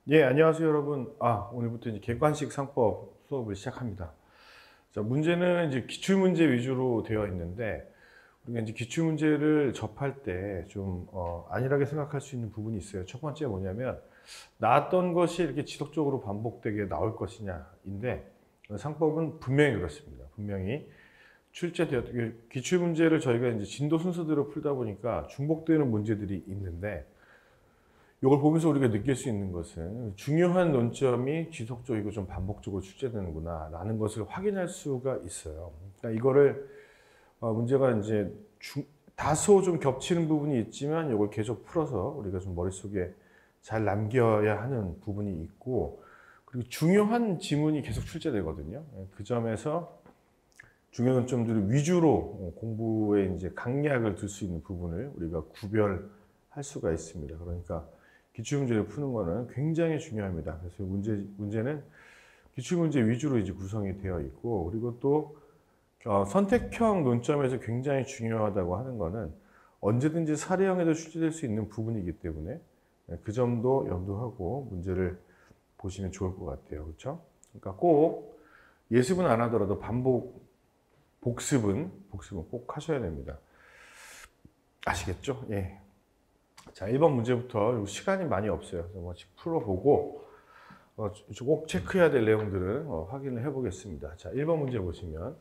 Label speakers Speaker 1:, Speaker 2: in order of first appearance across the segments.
Speaker 1: 예, 안녕하세요, 여러분. 오늘부터 이제 객관식 상법 수업을 시작합니다. 자, 문제는 이제 기출문제 위주로 되어 있는데, 우리가 이제 기출문제를 접할 때 좀, 안일하게 생각할 수 있는 부분이 있어요. 첫 번째 뭐냐면, 나왔던 것이 이렇게 지속적으로 반복되게 나올 것이냐인데, 상법은 분명히 그렇습니다. 분명히 기출문제를 저희가 이제 진도 순서대로 풀다 보니까 중복되는 문제들이 있는데, 이걸 보면서 우리가 느낄 수 있는 것은 중요한 논점이 지속적이고 좀 반복적으로 출제되는구나 라는 것을 확인할 수가 있어요. 그러니까 이거를 문제가 이제 다소 좀 겹치는 부분이 있지만 이걸 계속 풀어서 우리가 좀 머릿속에 잘 남겨야 하는 부분이 있고, 그리고 중요한 지문이 계속 출제되거든요. 그 점에서 중요한 논점들을 위주로 공부에 이제 강약을 둘 수 있는 부분을 우리가 구별할 수가 있습니다. 그러니까 기출문제를 푸는 거는 굉장히 중요합니다. 그래서 문제는 기출문제 위주로 이제 구성이 되어 있고, 그리고 또 선택형 논점에서 굉장히 중요하다고 하는 거는 언제든지 사례형에도 출제될 수 있는 부분이기 때문에 그 점도 염두하고 문제를 보시면 좋을 것 같아요. 그렇죠? 그러니까 꼭 예습은 안 하더라도 복습은 꼭 하셔야 됩니다. 아시겠죠? 예. 자, 1번 문제부터 시간이 많이 없어요. 그래서 풀어보고 꼭 체크해야 될 내용들을 확인을 해보겠습니다. 자, 1번 문제 보시면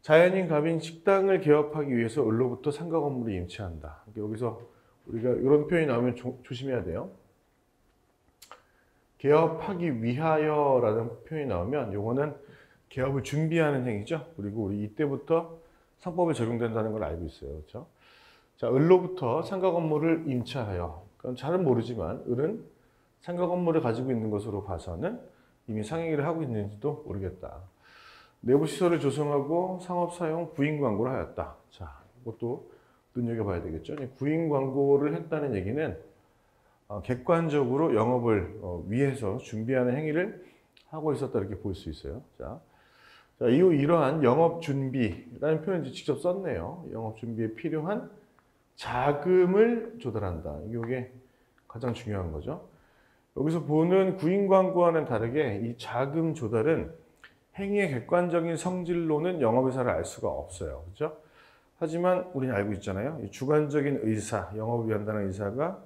Speaker 1: 자연인 갑인 식당을 개업하기 위해서 을로부터 상가 건물을 임차한다. 여기서 우리가 이런 표현이 나오면 조심해야 돼요. 개업하기 위하여라는 표현이 나오면 요거는 개업을 준비하는 행위죠. 그리고 우리 이때부터 상법에 적용된다는 걸 알고 있어요. 그렇죠? 자, 을로부터 상가 건물을 임차하여. 그건 잘은 모르지만 을은 상가 건물을 가지고 있는 것으로 봐서는 이미 상행위를 하고 있는지도 모르겠다. 내부 시설을 조성하고 상업 사용 구인 광고를 하였다. 자, 이것도 눈여겨봐야 되겠죠. 구인 광고를 했다는 얘기는 객관적으로 영업을 위해서 준비하는 행위를 하고 있었다 이렇게 볼 수 있어요. 자, 이후 이러한 영업 준비라는 표현을 직접 썼네요. 영업 준비에 필요한 자금을 조달한다. 이게 가장 중요한 거죠. 여기서 보는 구인 광고와는 다르게 이 자금 조달은 행위의 객관적인 성질로는 영업의사를 알 수가 없어요. 그렇죠? 하지만 우리는 알고 있잖아요. 이 주관적인 의사, 영업을 위한다는 의사가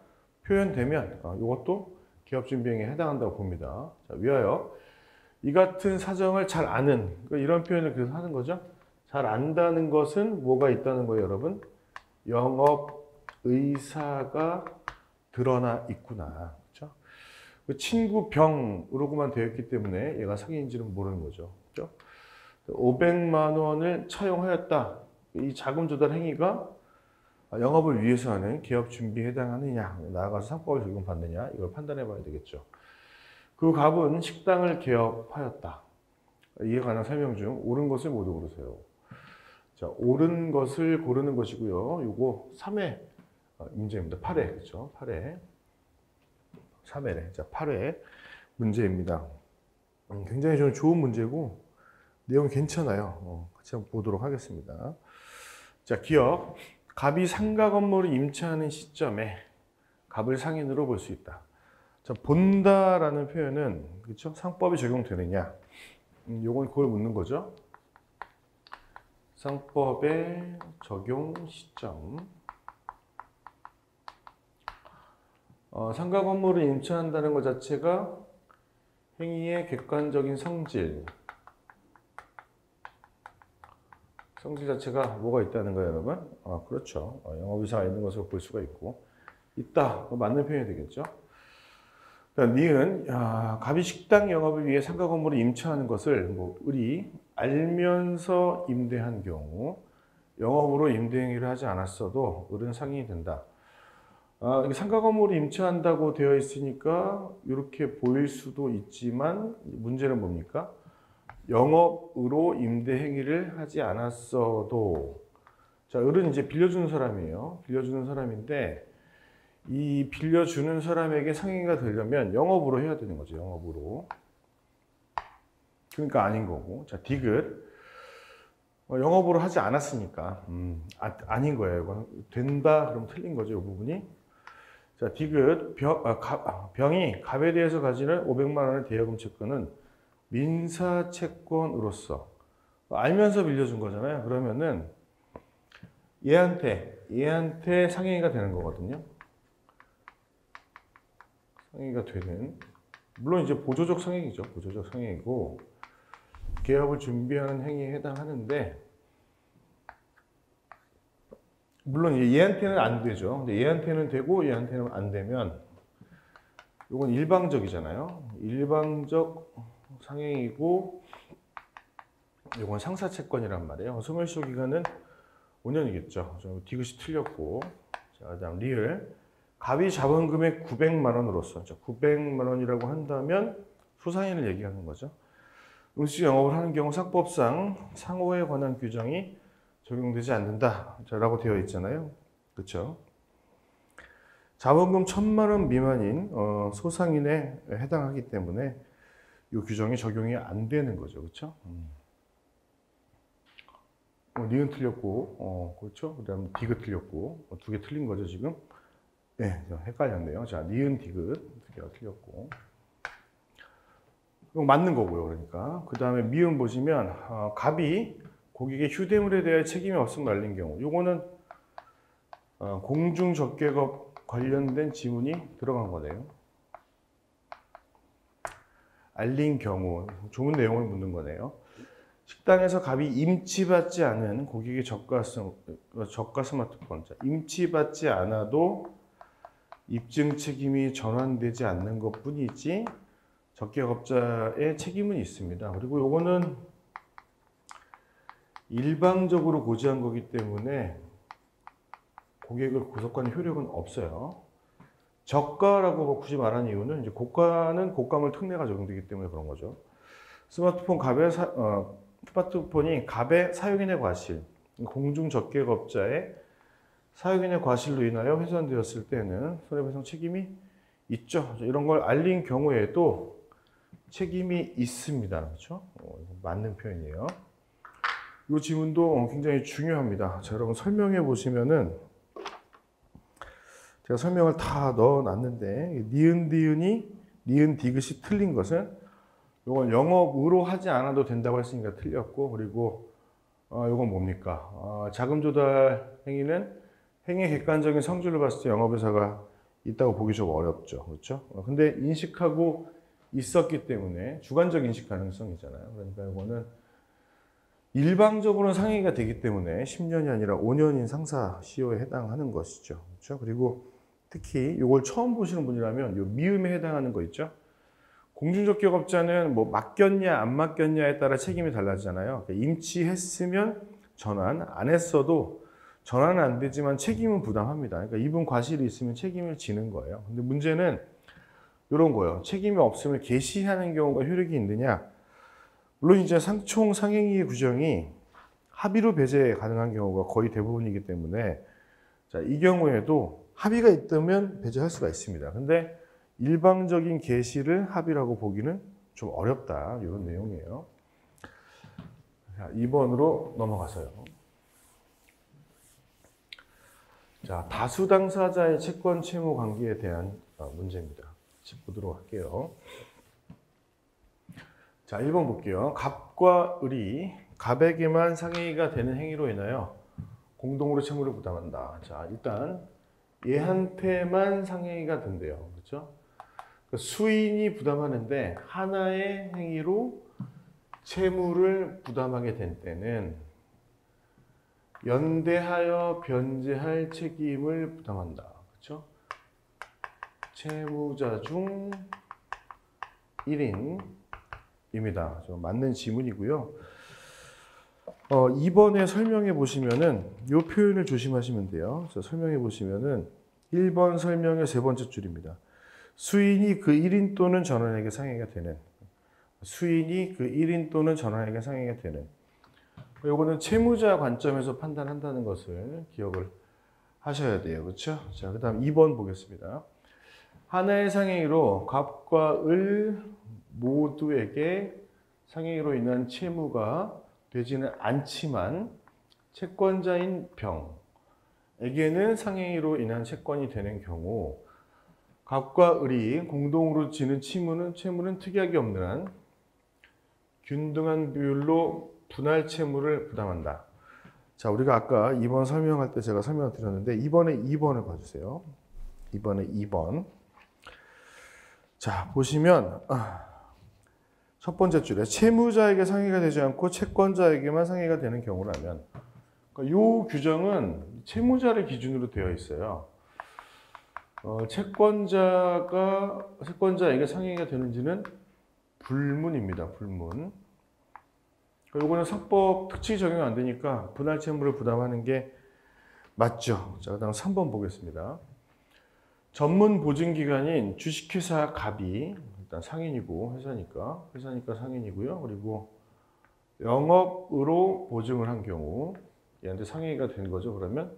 Speaker 1: 표현되면 이것도 개업준비행위에 해당한다고 봅니다. 자, 위하여 이 같은 사정을 잘 아는, 그러니까 이런 표현을 그래서 하는 거죠. 잘 안다는 것은 뭐가 있다는 거예요, 여러분? 영업 의사가 드러나 있구나. 그렇죠? 그 친구 병으로만 되어 있기 때문에 얘가 사기인지는 모르는 거죠. 그렇죠? 500만 원을 차용하였다. 이 자금 조달 행위가 영업을 위해서 하는 개업 준비에 해당하느냐, 나아가서 상법을 적용받느냐, 이걸 판단해 봐야 되겠죠. 그 갑은 식당을 개업하였다. 이에 관한 설명 중 옳은 것을 모두 고르세요. 자, 옳은 것을 고르는 것이고요. 요거 3회 문제입니다. 8회, 그렇죠? 8회. 3회래. 자, 8회 문제입니다. 굉장히 좀 좋은 문제고 내용 괜찮아요. 같이 한번 보도록 하겠습니다. 자, 기억. 갑이 상가 건물을 임차하는 시점에 갑을 상인으로 볼 수 있다. 자, 본다라는 표현은 그렇죠? 상법이 적용되느냐? 요건 그걸 묻는 거죠. 상법의 적용 시점. 상가 건물을 임차한다는 것 자체가 행위의 객관적인 성질 자체가 뭐가 있다는 거예요, 여러분? 그렇죠. 영업의사가 있는 것으로 볼 수가 있고 있다. 맞는 표현이 되겠죠. 니은 갑이 식당 영업을 위해 상가 건물을 임차하는 것을 을이 알면서 임대한 경우 영업으로 임대 행위를 하지 않았어도 을은 상인이 된다. 상가 건물을 임차한다고 되어 있으니까 이렇게 보일 수도 있지만 문제는 뭡니까? 영업으로 임대 행위를 하지 않았어도, 자, 을은 이제 빌려주는 사람이에요. 빌려주는 사람인데 이 빌려주는 사람에게 상행위가 되려면 영업으로 해야 되는 거죠. 영업으로. 그러니까 아닌 거고. 자, 디귿. 영업으로 하지 않았으니까 아닌 거예요. 이건 된다 그러면 틀린 거죠. 이 부분이. 자, 디귿 병이 갑에 대해서 가지는 500만 원의 대여금 채권은 민사 채권으로서 알면서 빌려준 거잖아요. 그러면은 얘한테 상행위가 되는 거거든요. 상행위가 되는, 물론 이제 보조적 상행이죠. 보조적 상행이고 계약을 준비하는 행위에 해당하는데, 물론 얘한테는 안 되죠. 근데 얘한테는 되고 얘한테는 안 되면 이건 일방적이잖아요. 일방적 상행이고 이건 상사 채권이란 말이에요. 소멸시효 기간은 5년이겠죠. 디귿이 틀렸고. 자, 그다음 리을. 갑이 잡은 금액 900만 원으로서, 900만 원이라고 한다면 소상인을 얘기하는 거죠. 음식 영업을 하는 경우 상법상 상호에 관한 규정이 적용되지 않는다라고 되어 있잖아요. 그렇죠? 자본금 1,000만 원 미만인 소상인에 해당하기 때문에 이 규정이 적용이 안 되는 거죠. 그렇죠? 니은 틀렸고, 그렇죠? 그다음 디귿 틀렸고, 두 개 틀린 거죠 지금? 네, 헷갈렸네요. 자, 니은 디귿 두 개가 틀렸고, 이거 맞는 거고요. 그러니까 그 다음에 미음 보시면 갑이 고객의 휴대물에 대해 책임이 없음 말린 경우, 요거는 공중적객업 관련된 지문이 들어간 거네요. 알린 경우, 좋은 내용을 묻는 거네요. 식당에서 갑이 임치받지 않은 고객의 저가 스마트폰, 임치받지 않아도 입증 책임이 전환되지 않는 것뿐이지 적격업자의 책임은 있습니다. 그리고 요거는 일방적으로 고지한 거기 때문에 고객을 구속하는 효력은 없어요. 저가라고 굳이 말한 이유는 이제 고가는 고가물 특례가 적용되기 때문에 그런 거죠. 스마트폰이 갑의 사용인의 과실, 공중적객업자의 사용인의 과실로 인하여 훼손되었을 때는 손해배상 책임이 있죠. 이런 걸 알린 경우에도 책임이 있습니다. 그렇죠? 맞는 표현이에요. 이 지문도 굉장히 중요합니다. 자, 여러분 설명해 보시면은 제가 설명을 다 넣어놨는데 니은 디귿이 틀린 것은 이건 영업으로 하지 않아도 된다고 했으니까 틀렸고, 그리고 이건 뭡니까? 자금 조달 행위는 행위의 객관적인 성질을 봤을 때 영업회사가 있다고 보기 좀 어렵죠. 그렇죠? 근데 인식하고 있었기 때문에 주관적 인식 가능성이잖아요. 그러니까 이거는 일방적으로는 상행위가 되기 때문에 10년이 아니라 5년인 상사 시효에 해당하는 것이죠. 그렇죠? 그리고 특히 이걸 처음 보시는 분이라면 이 미음에 해당하는 거 있죠? 공중적격업자는 뭐 맡겼냐 안 맡겼냐에 따라 책임이 달라지잖아요. 그러니까 임치했으면 전환, 안 했어도 전환은 안 되지만 책임은 부담합니다. 그러니까 이분 과실이 있으면 책임을 지는 거예요. 근데 문제는 이런 거예요. 책임이 없음을 개시하는 경우가 효력이 있느냐? 물론 이제 총 상행위의 규정이 합의로 배제 가능한 경우가 거의 대부분이기 때문에, 자, 이 경우에도 합의가 있다면 배제할 수가 있습니다. 근데 일방적인 개시를 합의라고 보기는 좀 어렵다, 이런 내용이에요. 자, 2번으로 넘어가서요. 자, 다수 당사자의 채권 채무 관계에 대한 문제입니다. 보도록 할게요. 자, 1번 볼게요. 갑과 을이 갑에게만 상행위가 되는 행위로 인하여 공동으로 채무를 부담한다. 자, 일단 얘한테만 상행위가 된대요. 그렇죠? 그러니까 수인이 부담하는데 하나의 행위로 채무를 부담하게 된 때는 연대하여 변제할 책임을 부담한다. 그렇죠? 채무자 중 1인입니다. 맞는 지문이고요. 2번에 설명해 보시면은 이 표현을 조심하시면 돼요. 설명해 보시면은 1번 설명의 세 번째 줄입니다. 수인이 그 1인 또는 전원에게 상해가 되는. 수인이 그 1인 또는 전원에게 상해가 되는. 요거는 채무자 관점에서 판단한다는 것을 기억을 하셔야 돼요. 그렇죠? 자, 그다음 2번 보겠습니다. 하나의 상행위로 갑과 을 모두에게 상행위로 인한 채무가 되지는 않지만 채권자인 병에게는 상행위로 인한 채권이 되는 경우, 갑과 을이 공동으로 지는 채무는 특이하게 없는 한 균등한 비율로 분할 채무를 부담한다. 자, 우리가 아까 2번 설명할 때 제가 설명을 드렸는데 이번에 2번을 봐주세요. 이번에 2번. 자, 보시면 첫 번째 줄에 채무자에게 상해가 되지 않고 채권자에게만 상해가 되는 경우라면, 그러니까 이 규정은 채무자를 기준으로 되어 있어요. 채권자에게 상해가 되는지는 불문입니다. 불문. 요거는 상법 특칙이 적용 안 되니까 분할 채무를 부담하는 게 맞죠. 자, 그다음 3번 보겠습니다. 전문 보증기관인 주식회사 갑이 일단 상인이고 회사니까 상인이고요. 그리고 영업으로 보증을 한 경우 얘한테 상해가 된 거죠. 그러면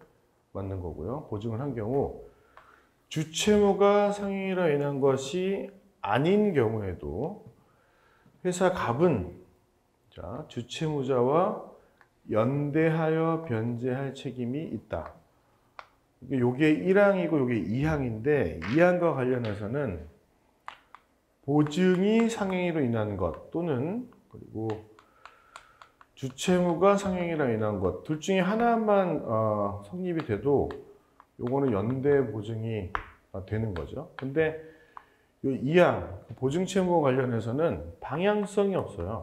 Speaker 1: 맞는 거고요. 보증을 한 경우 주채무가 상해로 인한 것이 아닌 경우에도 회사 갑은 자, 주채무자와 연대하여 변제할 책임이 있다. 이게 1항이고 이게 2항인데 2항과 관련해서는 보증이 상행위로 인한 것 또는 그리고 주채무가 상행위로 인한 것 둘 중에 하나만 성립이 돼도 요거는 연대 보증이 되는 거죠. 근데 이 2항 보증채무와 관련해서는 방향성이 없어요.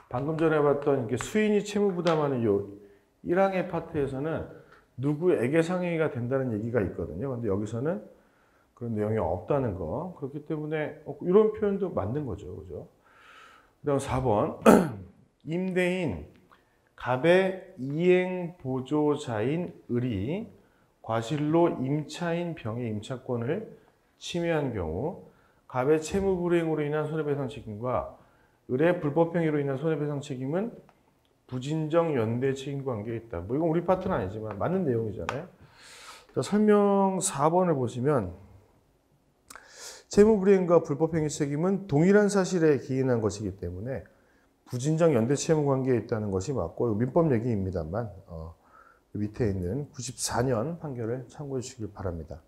Speaker 1: 방금 전에 봤던 이게 수인이 채무 부담하는 요 1항의 파트에서는 누구에게 상해가 된다는 얘기가 있거든요. 근데 여기서는 그런 내용이 없다는 거. 그렇기 때문에 이런 표현도 맞는 거죠. 그죠? 그다음 4번. 임대인 갑의 이행 보조자인 을이 과실로 임차인 병의 임차권을 침해한 경우 갑의 채무 불이행으로 인한 손해배상 책임과 을의 불법행위로 인한 손해배상 책임은 부진정 연대 책임 관계에 있다. 뭐 이건 우리 파트는 아니지만 맞는 내용이잖아요. 자, 설명 4번을 보시면 채무 불이행과 불법행위 책임은 동일한 사실에 기인한 것이기 때문에 부진정 연대 채무 관계에 있다는 것이 맞고 민법 얘기입니다만 밑에 있는 94년 판결을 참고해 주시길 바랍니다.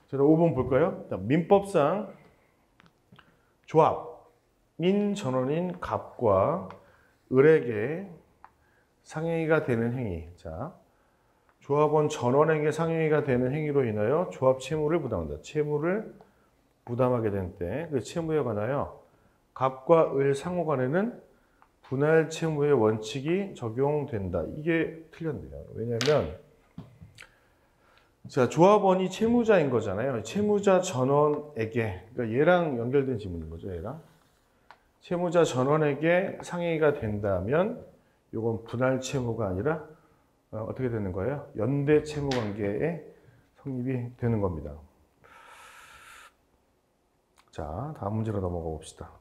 Speaker 1: 자, 5번 볼까요? 자, 민법상 조합인 전원인 갑과 을에게 상해가 되는 행위. 자, 조합원 전원에게 상해가 되는 행위로 인하여 조합 채무를 부담한다. 채무를 부담하게 된 때 그 채무에 관하여 갑과 을 상호 간에는 분할 채무의 원칙이 적용된다. 이게 틀렸네요. 왜냐하면 자, 조합원이 채무자인 거잖아요. 채무자 전원에게, 그러니까 얘랑 연결된 지문인 거죠. 얘랑 채무자 전원에게 상해가 된다면 이건 분할 채무가 아니라 어떻게 되는 거예요? 연대 채무 관계에 성립이 되는 겁니다. 자, 다음 문제로 넘어가 봅시다.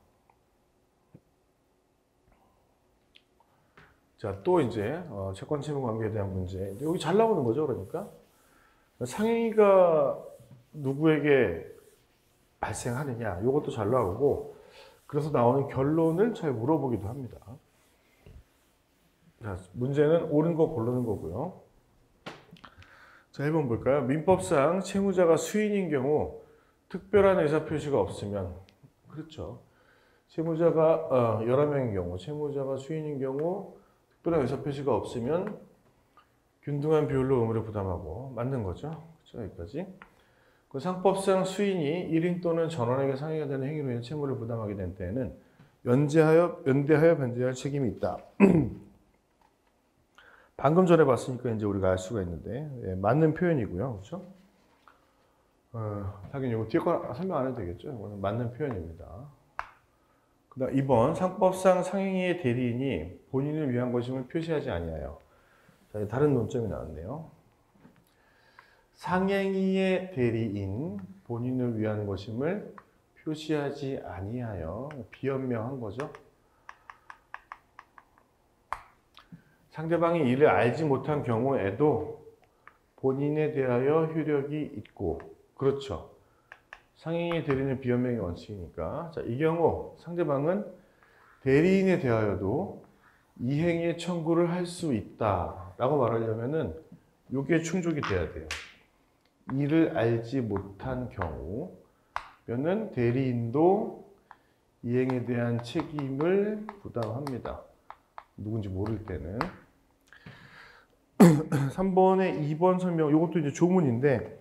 Speaker 1: 자, 또 이제 채권 채무 관계에 대한 문제. 여기 잘 나오는 거죠, 그러니까 상해가 누구에게 발생하느냐, 이것도 잘 나오고, 그래서 나오는 결론을 잘 물어보기도 합니다. 자, 문제는 옳은 거 고르는 거고요. 자, 1번 볼까요? 민법상 채무자가 수인인 경우 특별한 의사표시가 없으면, 그렇죠. 채무자가 여러 명인 경우, 채무자가 수인인 경우 특별한 의사표시가 없으면 균등한 비율로 의무를 부담하고 맞는 거죠. 그렇죠? 여기까지. 그 상법상 수인이 1인 또는 전원에게 상해가 되는 행위로 인해 채무를 부담하게 된 때에는 연대하여 변제할 책임이 있다. 방금 전에 봤으니까 이제 우리가 알 수가 있는데 예, 맞는 표현이고요. 그렇죠? 하긴 이거 뒤에 거 설명 안 해도 되겠죠? 이거는 맞는 표현입니다. 그다음 2번 상법상 상행위의 대리인이 본인을 위한 것임을 표시하지 아니하여. 자, 다른 논점이 나왔네요. 상행위의 대리인 본인을 위한 것임을 표시하지 아니하여 비현명한 거죠. 상대방이 이를 알지 못한 경우에도 본인에 대하여 효력이 있고, 그렇죠. 상행위의 대리인은 비현명의 원칙이니까. 자, 이 경우 상대방은 대리인에 대하여도 이행의 청구를 할 수 있다라고 말하려면은 이게 충족이 돼야 돼요. 이를 알지 못한 경우면은 대리인도 이행에 대한 책임을 부담합니다. 누군지 모를 때는. 3번의 2번 설명, 이것도 이제 조문인데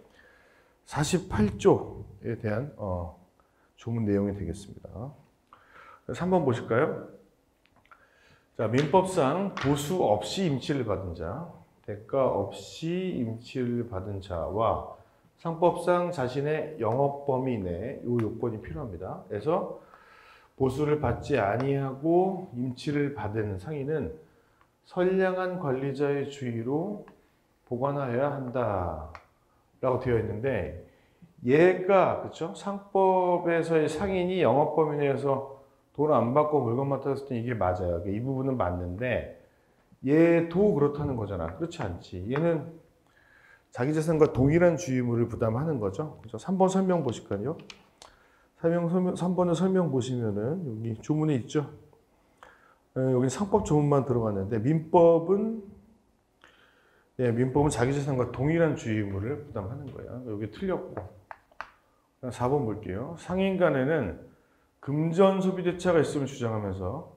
Speaker 1: 48조에 대한 조문 내용이 되겠습니다. 3번 보실까요? 자, 민법상 보수 없이 임치를 받은 자, 대가 없이 임치를 받은 자와 상법상 자신의 영업 범위 내 이 요건이 필요합니다. 그래서 보수를 받지 아니하고 임치를 받은 상인은 선량한 관리자의 주의로 보관하여야 한다라고 되어 있는데, 얘가 그렇죠? 상법에서의 상인이 영업 범위 내에서 돈 안 받고 물건만 탔을 때 이게 맞아요. 이 부분은 맞는데 얘도 그렇다는 거잖아. 그렇지 않지. 얘는 자기 재산과 동일한 주의무를 부담하는 거죠. 그렇죠? 3번 설명 보실까요? 3번의 설명 보시면은 여기 조문에 있죠. 여기 상법 조문만 들어갔는데 민법은 자기 재산과 동일한 주의무를 부담하는 거예요. 여기 틀렸고. 4번 볼게요. 상인 간에는 금전 소비 대차가 있음을 주장하면서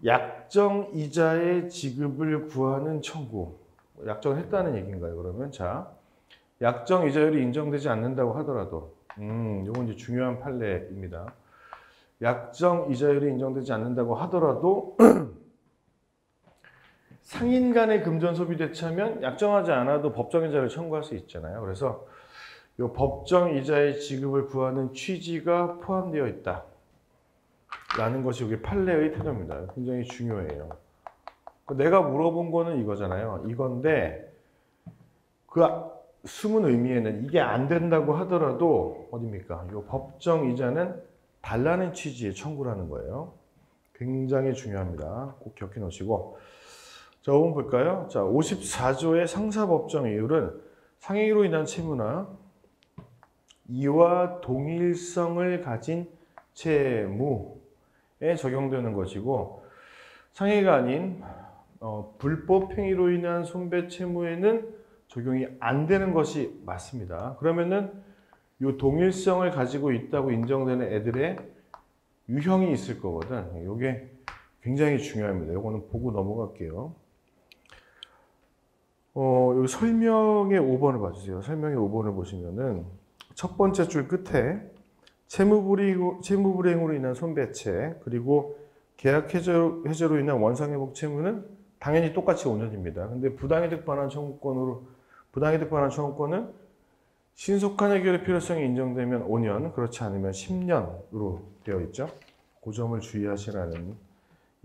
Speaker 1: 약정 이자의 지급을 구하는 청구. 약정을 했다는 얘기인가요? 그러면 자, 약정 이자율이 인정되지 않는다고 하더라도 이건 이제 중요한 판례입니다. 약정 이자율이 인정되지 않는다고 하더라도 상인 간의 금전 소비 대차면 약정하지 않아도 법정 이자를 청구할 수 있잖아요. 그래서 이 법정 이자의 지급을 구하는 취지가 포함되어 있다 라는 것이 여기 판례의 태도입니다. 굉장히 중요해요. 내가 물어본 거는 이거잖아요. 이건데 그 숨은 의미에는 이게 안 된다고 하더라도 어딥니까? 이 법정 이자는 달라는 취지의 청구라는 거예요. 굉장히 중요합니다. 꼭 기억해 놓으시고. 자, 5번 볼까요? 자, 54조의 상사법정 이율은 상해로 인한 채무나 이와 동일성을 가진 채무에 적용되는 것이고, 상해가 아닌 불법 행위로 인한 손배 채무에는 적용이 안 되는 것이 맞습니다. 그러면은 이 동일성을 가지고 있다고 인정되는 애들의 유형이 있을 거거든. 이게 굉장히 중요합니다. 이거는 보고 넘어갈게요. 여기 설명의 5번을 봐주세요. 설명의 5번을 보시면은 첫 번째 줄 끝에 채무불이행으로 인한 손배채 그리고 계약 해제로 인한 원상회복 채무는 당연히 똑같이 5년입니다. 근데 부당이득 반환 청구권은 신속한 해결의 필요성이 인정되면 5년, 그렇지 않으면 10년으로 되어 있죠. 그 점을 주의하시라는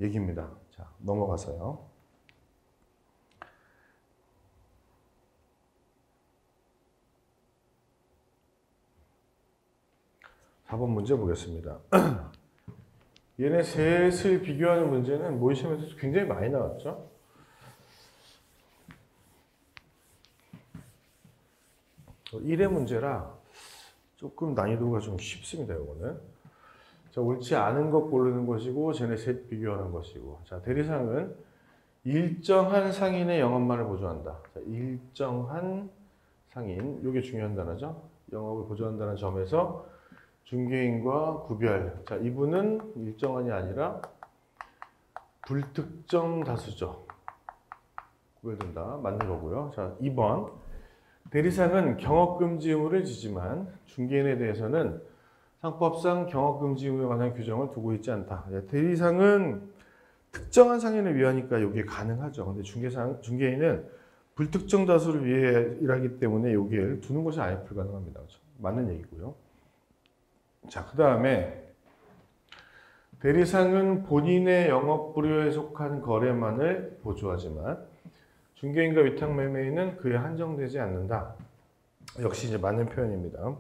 Speaker 1: 얘기입니다. 자, 넘어가서요. (4번) 문제 보겠습니다. 얘네 셋을 비교하는 문제는 모의 시험에서 굉장히 많이 나왔죠. (1회) 문제라 조금 난이도가 좀 쉽습니다. 이거는. 자, 옳지 않은 것 고르는 것이고 쟤네 셋 비교하는 것이고. 자, 대리상은 일정한 상인의 영업만을 보조한다. 자, 일정한 상인, 이게 중요한 단어죠. 영업을 보조한다는 점에서 중개인과 구별. 자, 이분은 일정한이 아니라 불특정 다수죠. 구별된다. 맞는 거고요. 자, 2번. 대리상은 경업금지 의무를 지지만 중개인에 대해서는 상법상 경업금지 의무에 관한 규정을 두고 있지 않다. 대리상은 특정한 상인을 위하니까 이게 가능하죠. 근데 중개인은 불특정 다수를 위해 일하기 때문에 여기에 두는 것이 아예 불가능합니다. 그렇죠? 맞는 얘기고요. 자, 그 다음에 대리상은 본인의 영업 부류에 속한 거래만을 보조하지만 중개인과 위탁 매매인은 그에 한정되지 않는다. 역시 이제 맞는 표현입니다.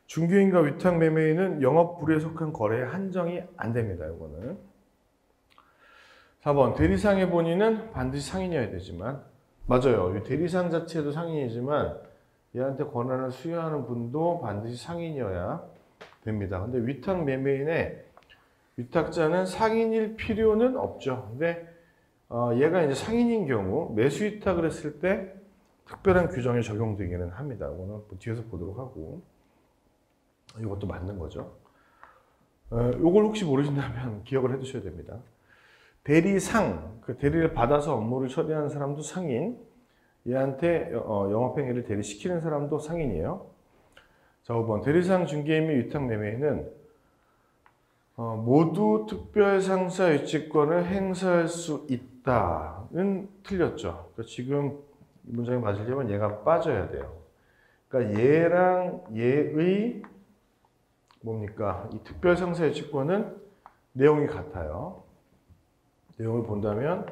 Speaker 1: 중개인과 위탁 매매인은 영업 부류에 속한 거래에 한정이 안 됩니다. 이거는. 4번. 대리상의 본인은 반드시 상인이어야 되지만, 맞아요. 이 대리상 자체도 상인이지만 얘한테 권한을 수여하는 분도 반드시 상인이어야 됩니다. 근데 위탁 매매인의 위탁자는 상인일 필요는 없죠. 근데 얘가 이제 상인인 경우 매수 위탁을 했을 때 특별한 규정이 적용되기는 합니다. 이거는 뭐 뒤에서 보도록 하고, 이것도 맞는 거죠. 요걸 혹시 모르신다면 기억을 해두셔야 됩니다. 대리상, 그 대리를 받아서 업무를 처리하는 사람도 상인, 얘한테 영업행위를 대리시키는 사람도 상인이에요. 자, 5번 대리상 중개 및 위탁 매매는 모두 특별상사 유치권을 행사할 수 있다는 틀렸죠. 그러니까 지금 이 문장이 맞으려면 얘가 빠져야 돼요. 그러니까 얘랑 얘의 뭡니까? 이 특별상사 유치권은 내용이 같아요. 내용을 본다면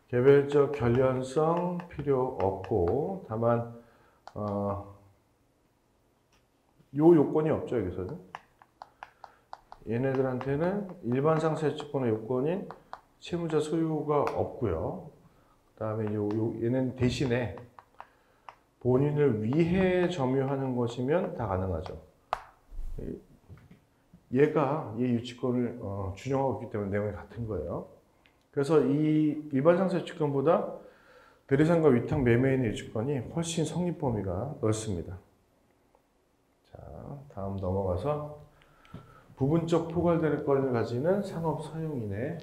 Speaker 1: 개별적 결연성 필요 없고, 다만 요 요건이 없죠. 여기서는 얘네들한테는 일반 상사 유치권의 요건인 채무자 소유가 없고요. 그 다음에 얘는 대신에 본인을 위해 점유하는 것이면 다 가능하죠. 얘가 얘 유치권을 준용하고 있기 때문에 내용이 같은 거예요. 그래서 이 일반 상사 유치권보다 대리상과 위탁 매매인의 유치권이 훨씬 성립 범위가 넓습니다. 자, 다음 넘어가서 부분적 포괄대리권을 가지는 상업 사용인에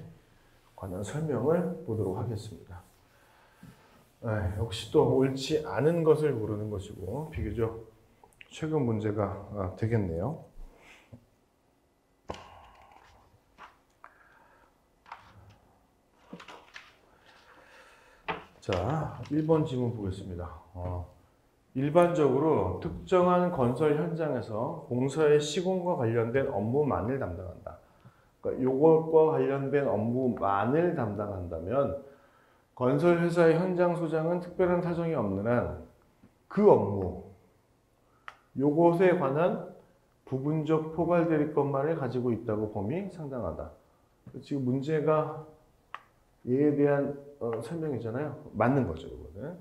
Speaker 1: 관한 설명을 보도록 하겠습니다. 역시 또 옳지 않은 것을 모르는 것이고 비교적 최근 문제가 되겠네요. 자, 1번 질문 보겠습니다. 일반적으로 특정한 건설 현장에서 공사의 시공과 관련된 업무만을 담당한다. 그러니까 요것과 관련된 업무만을 담당한다면 건설회사의 현장 소장은 특별한 사정이 없는 한 그 업무, 요것에 관한 부분적 포괄대리권만을 가지고 있다고 봄이 상당하다. 지금 문제가 얘에 대한 설명이잖아요. 맞는 거죠, 이거는.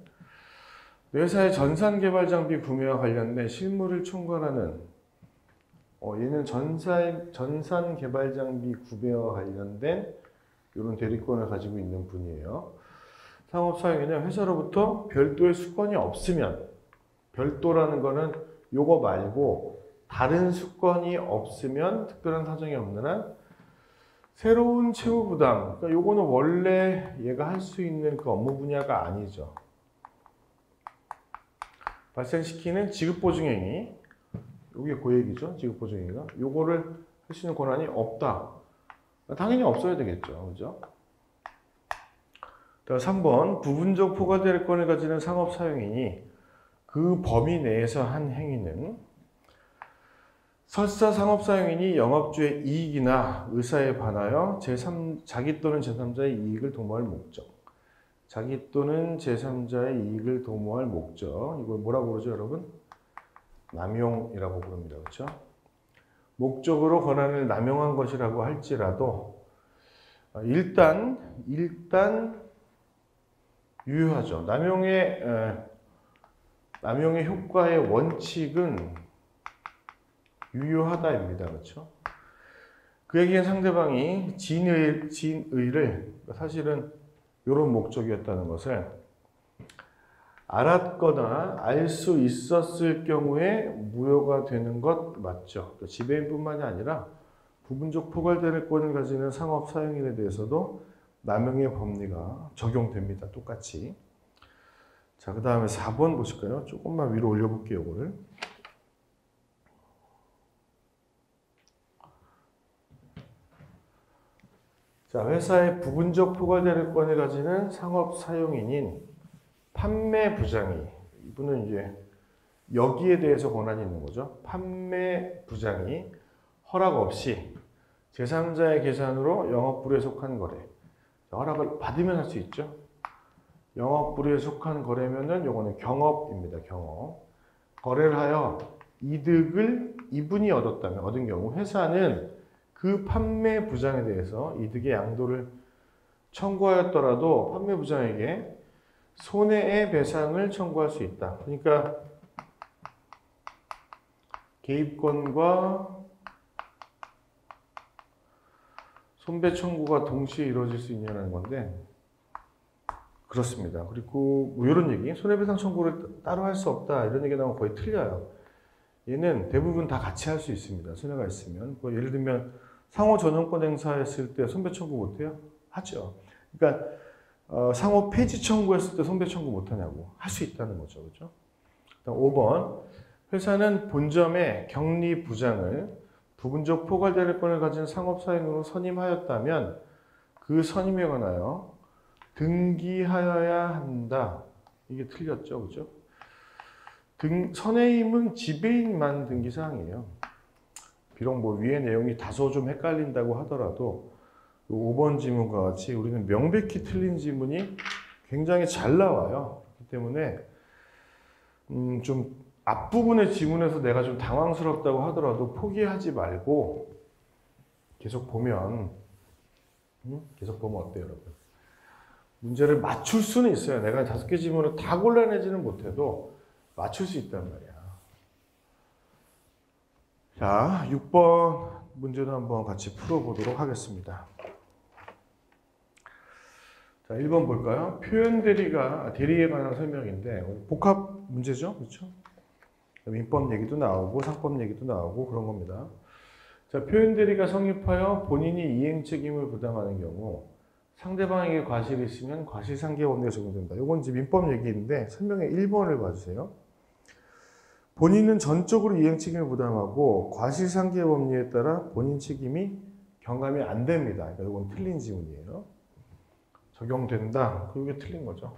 Speaker 1: 회사의 전산개발 장비 구매와 관련된 실무를 총괄하는 얘는 전산개발 장비 구매와 관련된 이런 대리권을 가지고 있는 분이에요. 상업사용인은 회사로부터 별도의 수권이 없으면, 별도라는 거는 요거 말고 다른 수권이 없으면 특별한 사정이 없는 한 새로운 채무 부담, 그러니까 요거는 원래 얘가 할 수 있는 그 업무 분야가 아니죠. 발생시키는 지급보증행위, 요게 그 얘기죠. 지급보증행위가 요거를 할 수 있는 권한이 없다. 당연히 없어야 되겠죠. 그죠? 3번 부분적 포괄대리권을 가지는 상업사용인이 그 범위 내에서 한 행위는 설사 상업사용인이 영업주의 이익이나 의사에 반하여 자기 또는 제3자의 이익을 도모할 목적. 자기 또는 제3자의 이익을 도모할 목적. 이걸 뭐라고 그러죠, 여러분? 남용이라고 부릅니다. 그렇죠? 목적으로 권한을 남용한 것이라고 할지라도 일단 유효하죠. 남용의 효과의 원칙은 유효하다입니다. 그렇죠? 그에게 상대방이 진의를 사실은 이런 목적이었다는 것을 알았거나 알 수 있었을 경우에 무효가 되는 것 맞죠. 지배인뿐만이 아니라 부분적 포괄대리권을 가지는 상업 사용인에 대해서도 남용의 법리가 적용됩니다. 똑같이. 자, 그 다음에 4번 보실까요? 조금만 위로 올려볼게요. 이거를. 자, 회사의 부분적 포괄대리권을 가지는 상업 사용인인 판매 부장이, 이분은 이제 여기에 대해서 권한이 있는 거죠. 판매 부장이 허락 없이 제3자의 계산으로 영업부에 속한 거래. 허락을 받으면 할 수 있죠. 영업부에 속한 거래면은 요거는 경업입니다. 경업. 거래를 하여 이득을 이분이 얻은 경우 회사는 그 판매 부장에 대해서 이득의 양도를 청구하였더라도 판매 부장에게 손해의 배상을 청구할 수 있다. 그러니까 개입권과 손배 청구가 동시에 이루어질 수 있냐는 건데, 그렇습니다. 그리고 뭐 이런 얘기, 손해배상 청구를 따로 할 수 없다 이런 얘기 나오면 거의 틀려요. 얘는 대부분 다 같이 할 수 있습니다. 손해가 있으면. 뭐 예를 들면 상호 전용권 행사했을 때 손배 청구 못해요? 하죠. 그러니까 상호 폐지 청구했을 때 손배 청구 못하냐고. 할 수 있다는 거죠. 그렇죠? 5번 회사는 본점의 격리 부장을 부분적 포괄대리권을 가진 상업사행으로 선임하였다면 그 선임에 관하여 등기하여야 한다. 이게 틀렸죠. 그죠? 선해임은 지배인만 등기사항이에요. 비록 뭐 위의 내용이 다소 좀 헷갈린다고 하더라도 5번 지문과 같이 우리는 명백히 틀린 지문이 굉장히 잘 나와요. 그렇기 때문에 좀 앞부분의 지문에서 내가 좀 당황스럽다고 하더라도 포기하지 말고 계속 보면 어때요, 여러분? 문제를 맞출 수는 있어요. 내가 5개 지문을 다 골라내지는 못해도 맞출 수 있단 말이야. 자, 6번 문제도 한번 같이 풀어보도록 하겠습니다. 자, 1번 볼까요? 표현 대리에 관한 설명인데 복합 문제죠, 그렇죠? 민법 얘기도 나오고 상법 얘기도 나오고 그런 겁니다. 자, 표현 대리가 성립하여 본인이 이행 책임을 부담하는 경우 상대방에게 과실이 있으면 과실상계법리가 적용된다. 이건 이제 민법 얘기인데 설명의 1번을 봐주세요. 본인은 전적으로 이행 책임을 부담하고 과실상계법리에 따라 본인 책임이 경감이 안 됩니다. 그러니까 이건 틀린 지문이에요. 적용된다. 그게 틀린 거죠.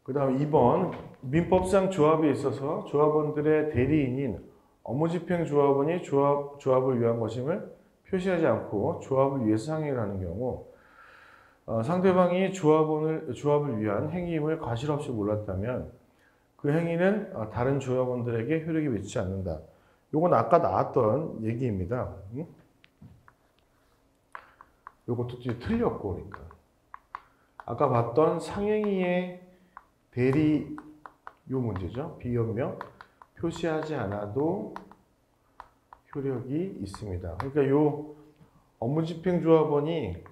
Speaker 1: 그 다음 2번 민법상 조합에 있어서 조합원들의 대리인인 업무집행조합원이 조합을 위한 것임을 표시하지 않고 조합을 위해서 상행을 하는 경우 상대방이 조합을 위한 행위임을 과실 없이 몰랐다면 그 행위는 다른 조합원들에게 효력이 미치지 않는다. 이건 아까 나왔던 얘기입니다. 이것도 틀렸고 그러니까 아까 봤던 상행위의 대리 요 문제죠. 비연명 표시하지 않아도 효력이 있습니다. 그러니까 요 업무집행조합원이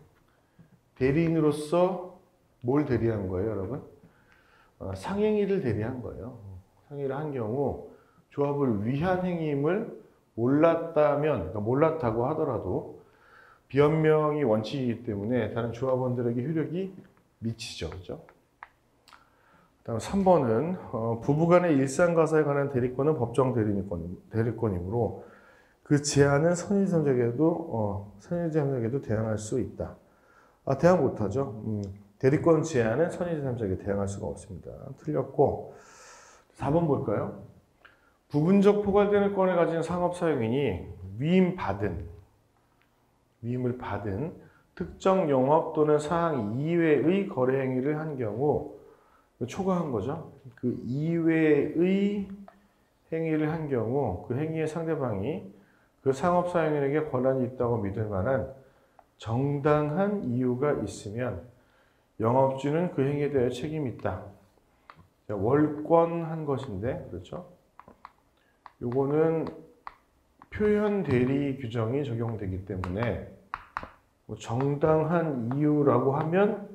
Speaker 1: 대리인으로서 뭘 대리한 거예요, 여러분? 상행위를 대리한 거예요. 상행위를 한 경우 조합을 위한 행위임을 몰랐다면, 그러니까 몰랐다고 하더라도 비연명이 원칙이기 때문에 다른 조합원들에게 효력이 미치죠, 그렇죠? 다음 3번은 부부간의 일상가사에 관한 대리권은 법정 대리권이므로 그 제한은 선의제3자에게도 대항할 수 있다. 대항 못하죠. 대리권 제한은 선의제3자에게 대항할 수가 없습니다. 틀렸고 4번 볼까요? 부분적 포괄대리권을 가진 상업사용인이 위임을 받은 특정 영업 또는 사항 이외의 거래 행위를 한 경우 초과한 거죠. 그 이외의 행위를 한 경우 그 행위의 상대방이 그 상업사용인에게 권한이 있다고 믿을 만한 정당한 이유가 있으면 영업주는 그 행위에 대해 책임이 있다. 월권한 것인데, 그렇죠? 요거는 표현 대리 규정이 적용되기 때문에 정당한 이유라고 하면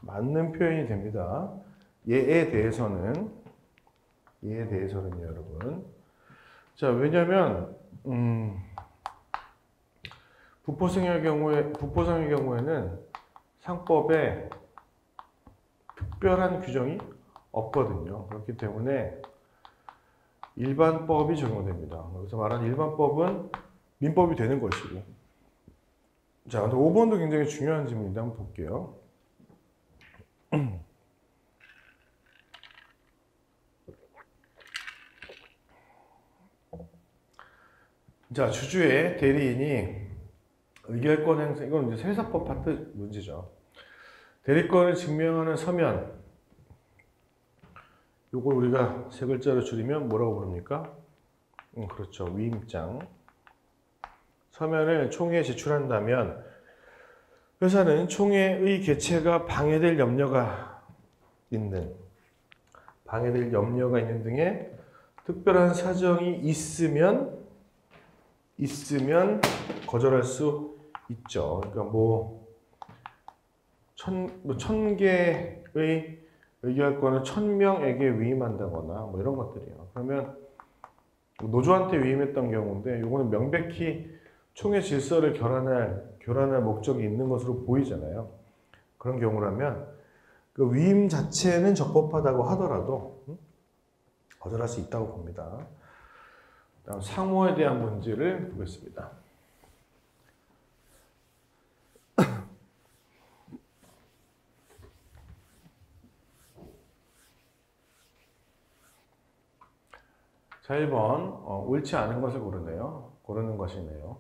Speaker 1: 맞는 표현이 됩니다. 얘에 대해서는요, 여러분. 자, 왜냐면 부포상의 경우에는 상법에 특별한 규정이 없거든요. 그렇기 때문에 일반법이 적용됩니다. 여기서 말하는 일반법은 민법이 되는 것이고. 자, 근데 5번도 굉장히 중요한 질문인데 한번 볼게요. 자, 주주의 대리인이 의결권 행사, 이건 이제 세사법 파트 문제죠. 대리권을 증명하는 서면, 요걸 우리가 세 글자로 줄이면 뭐라고 부릅니까? 그렇죠. 위임장. 서면을 총회에 제출한다면 회사는 총회의 개최가 방해될 염려가 있는 등의 특별한 사정이 있으면 거절할 수 있죠. 그러니까 뭐 천 개의 의결권을 1000명에게 위임한다거나 뭐 이런 것들이에요. 그러면 노조한테 위임했던 경우인데 이거는 명백히 총회 질서를 교란할 목적이 있는 것으로 보이잖아요. 그런 경우라면 그 위임 자체는 적법하다고 하더라도 거절할 수 있다고 봅니다. 다음 상호에 대한 문제를 보겠습니다. 자, 1번 옳지 않은 것을 고르는 것이네요.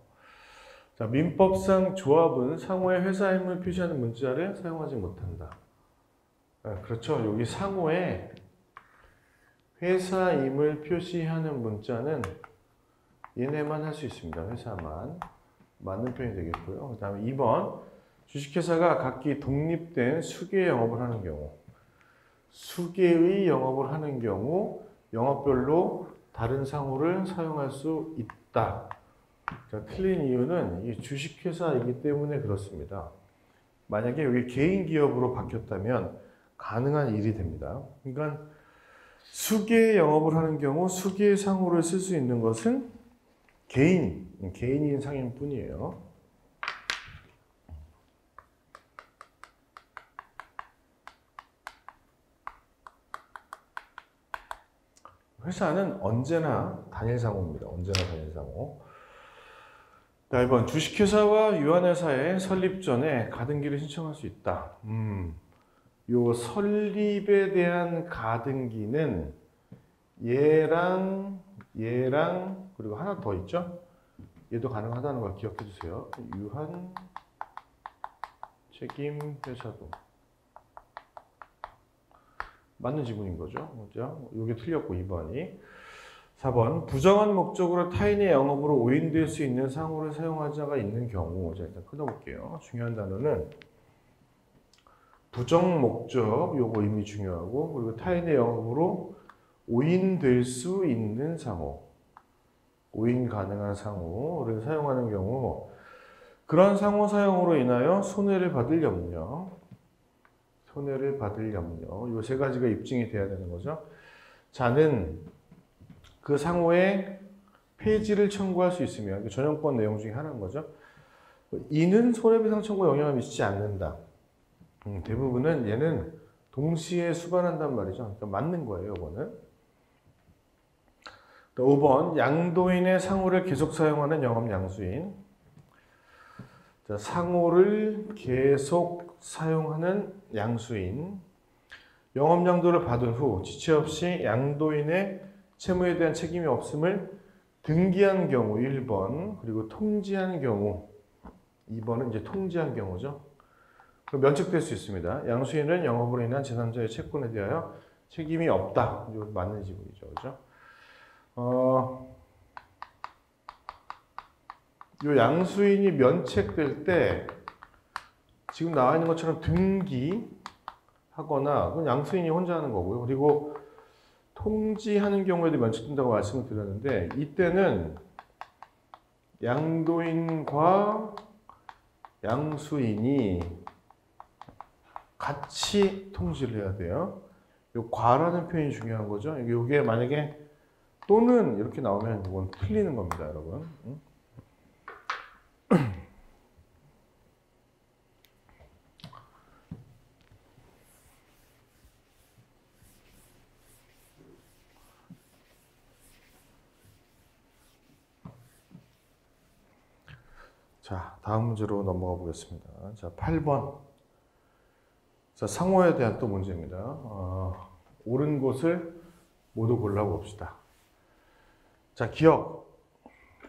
Speaker 1: 자, 민법상 조합은 상호의 회사임을 표시하는 문자를 사용하지 못한다. 네, 그렇죠. 여기 상호에 회사임을 표시하는 문자는 얘네만 할 수 있습니다. 회사만. 맞는 표현이 되겠고요. 그 다음에 2번 주식회사가 각기 독립된 수개의 영업을 하는 경우, 수개의 영업을 하는 경우 영업별로 다른 상호를 사용할 수 있다. 자, 틀린 이유는 이 주식회사이기 때문에 그렇습니다. 만약에 여기 개인 기업으로 바뀌었다면 가능한 일이 됩니다. 그러니까 수개의 영업을 하는 경우 수개의 상호를 쓸 수 있는 것은 개인인 상인 뿐이에요. 회사는 언제나 단일상호입니다. 언제나 단일상호. 자, 이번 주식회사와 유한회사의 설립 전에 가등기를 신청할 수 있다. 요 설립에 대한 가등기는 얘랑 그리고 하나 더 있죠? 얘도 가능하다는 걸 기억해 주세요. 유한 책임회사도 맞는 지문인 거죠. 그죠? 이게 틀렸고 2번이. 4번 부정한 목적으로 타인의 영업으로 오인될 수 있는 상호를 사용하자가 있는 경우. 자, 일단 끊어볼게요. 중요한 단어는 부정 목적, 요거 이미 중요하고, 그리고 타인의 영업으로 오인될 수 있는 상호, 오인 가능한 상호를 사용하는 경우, 그런 상호 사용으로 인하여 손해를 받을 염려, 요 세 가지가 입증이 돼야 되는 거죠. 자는 그 상호의 폐지를 청구할 수 있으며, 전용권 내용 중에 하나인 거죠. 이는 손해배상 청구에 영향을 미치지 않는다. 대부분은 얘는 동시에 수반한단 말이죠. 그러니까 맞는 거예요, 이거는. 또 5번, 양도인의 상호를 계속 사용하는 영업양수인. 자, 상호를 계속 사용하는 양수인. 영업양도를 받은 후 지체 없이 양도인의 채무에 대한 책임이 없음을 등기한 경우 1번, 그리고 통지한 경우 2번은 이제 통지한 경우죠. 면책될 수 있습니다. 양수인은 영업으로 인한 제3자의 채권에 대하여 책임이 없다. 이거 맞는 지문이죠. 그죠? 이 양수인이 면책될 때 지금 나와 있는 것처럼 등기하거나 그건 양수인이 혼자 하는 거고요. 그리고 통지하는 경우에도 면책된다고 말씀을 드렸는데 이때는 양도인과 양수인이 같이 통지를 해야 돼요. 요 과라는 표현이 중요한 거죠. 이게 만약에 또는 이렇게 나오면 이건 틀리는 겁니다, 여러분. 자, 다음 문제로 넘어가 보겠습니다. 자, 8번. 자, 상호에 대한 또 문제입니다. 옳은 곳을 모두 골라봅시다. 자, 기억.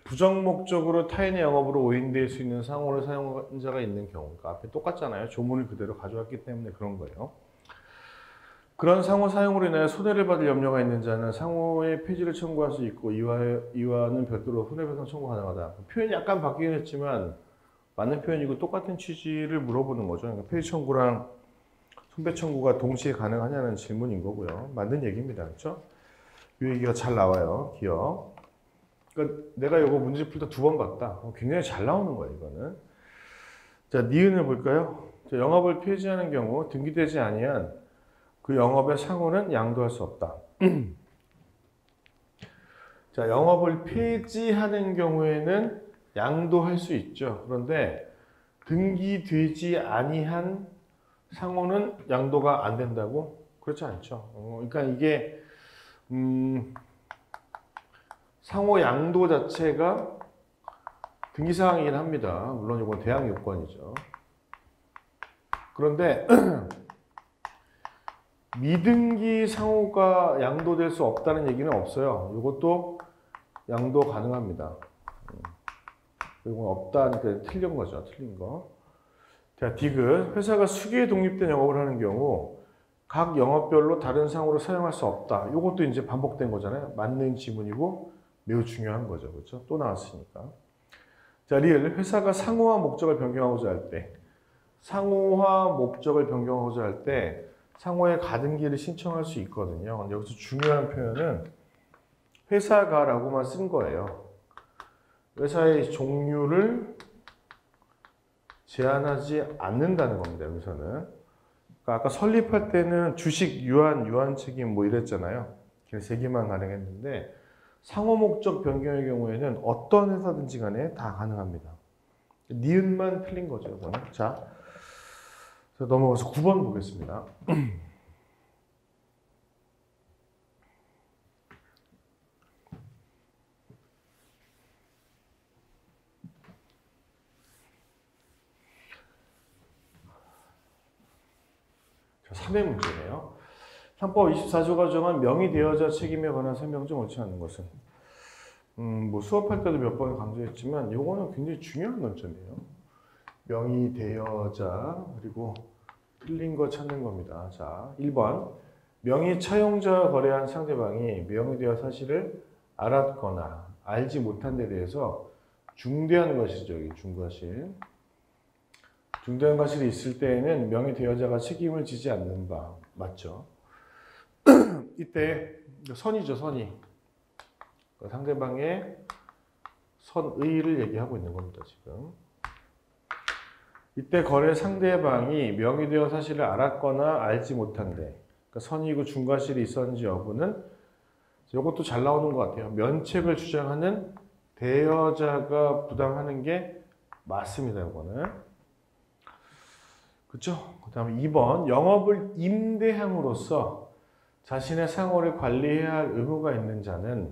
Speaker 1: 부정 목적으로 타인의 영업으로 오인될 수 있는 상호를 사용한 자가 있는 경우. 그러니까 앞에 똑같잖아요. 조문을 그대로 가져왔기 때문에 그런 거예요. 그런 상호 사용으로 인하여 손해를 받을 염려가 있는 자는 상호의 폐지를 청구할 수 있고 이와는 별도로 손해배상 청구 가능하다. 표현이 약간 바뀌긴 했지만 맞는 표현이고 똑같은 취지를 물어보는 거죠. 그러니까 폐지 청구랑 손배 청구가 동시에 가능하냐는 질문인 거고요. 맞는 얘기입니다. 그렇죠? 이 얘기가 잘 나와요. 기억. 그러니까 내가 이거 문제 풀다 2번 봤다. 굉장히 잘 나오는 거예요. 이거는. 자, 니은을 볼까요? 자, 영업을 폐지하는 경우 등기되지 아니한 그 영업의 상호는 양도할 수 없다. 자, 영업을 폐지하는 경우에는 양도할 수 있죠. 그런데 등기되지 아니한 상호는 양도가 안 된다고? 그렇지 않죠. 그러니까 이게 상호 양도 자체가 등기사항이긴 합니다. 물론 이건 대항 요건이죠. 그런데 미등기 상호가 양도될 수 없다는 얘기는 없어요. 이것도 양도 가능합니다. 이건 없다니까 틀린 거죠. 틀린 거. 자, 디귿. 회사가 수기에 독립된 영업을 하는 경우 각 영업별로 다른 상호를 사용할 수 없다. 이것도 이제 반복된 거잖아요. 맞는 지문이고 매우 중요한 거죠. 그렇죠? 또 나왔으니까. 자, 리을. 회사가 상호와 목적을 변경하고자 할 때, 상호와 목적을 변경하고자 할 때 상호의 가등기를 신청할 수 있거든요. 근데 여기서 중요한 표현은 회사가라고만 쓴 거예요. 회사의 종류를 제한하지 않는다는 겁니다. 여기서는. 그러니까 아까 설립할 때는 주식, 유한 책임 뭐 이랬잖아요. 세 개만 가능했는데 상호 목적 변경의 경우에는 어떤 회사든지 간에 다 가능합니다. 니은만 틀린 거죠. 이거는. 자, 넘어가서 9번 보겠습니다. 자, 3회 문제네요. 상법 24조가 정한 명의대여자 책임에 관한 설명 좀 옳지 않은 것은? 뭐 수업할 때도 몇 번 강조했지만 이거는 굉장히 중요한 논점이에요. 명의대여자 그리고 틀린 거 찾는 겁니다. 자, 1번 명의 차용자와 거래한 상대방이 명의대여 사실을 알았거나 알지 못한 데 대해서 중대한 과실이죠. 여기 중과실. 중대한 과실이 있을 때에는 명의대여자가 책임을 지지 않는 바 맞죠? 이때 선이죠. 선의. 상대방의 선의를 얘기하고 있는 겁니다. 지금. 이때 거래 상대방이 명의대여 사실을 알았거나 알지 못한데 그러니까 선의고 중과실이 있었는지 여부는 이것도 잘 나오는 것 같아요. 면책을 주장하는 대여자가 부담하는 게 맞습니다. 이거는. 그렇죠? 그 다음에 2번 영업을 임대함으로써 자신의 상호를 관리해야 할 의무가 있는 자는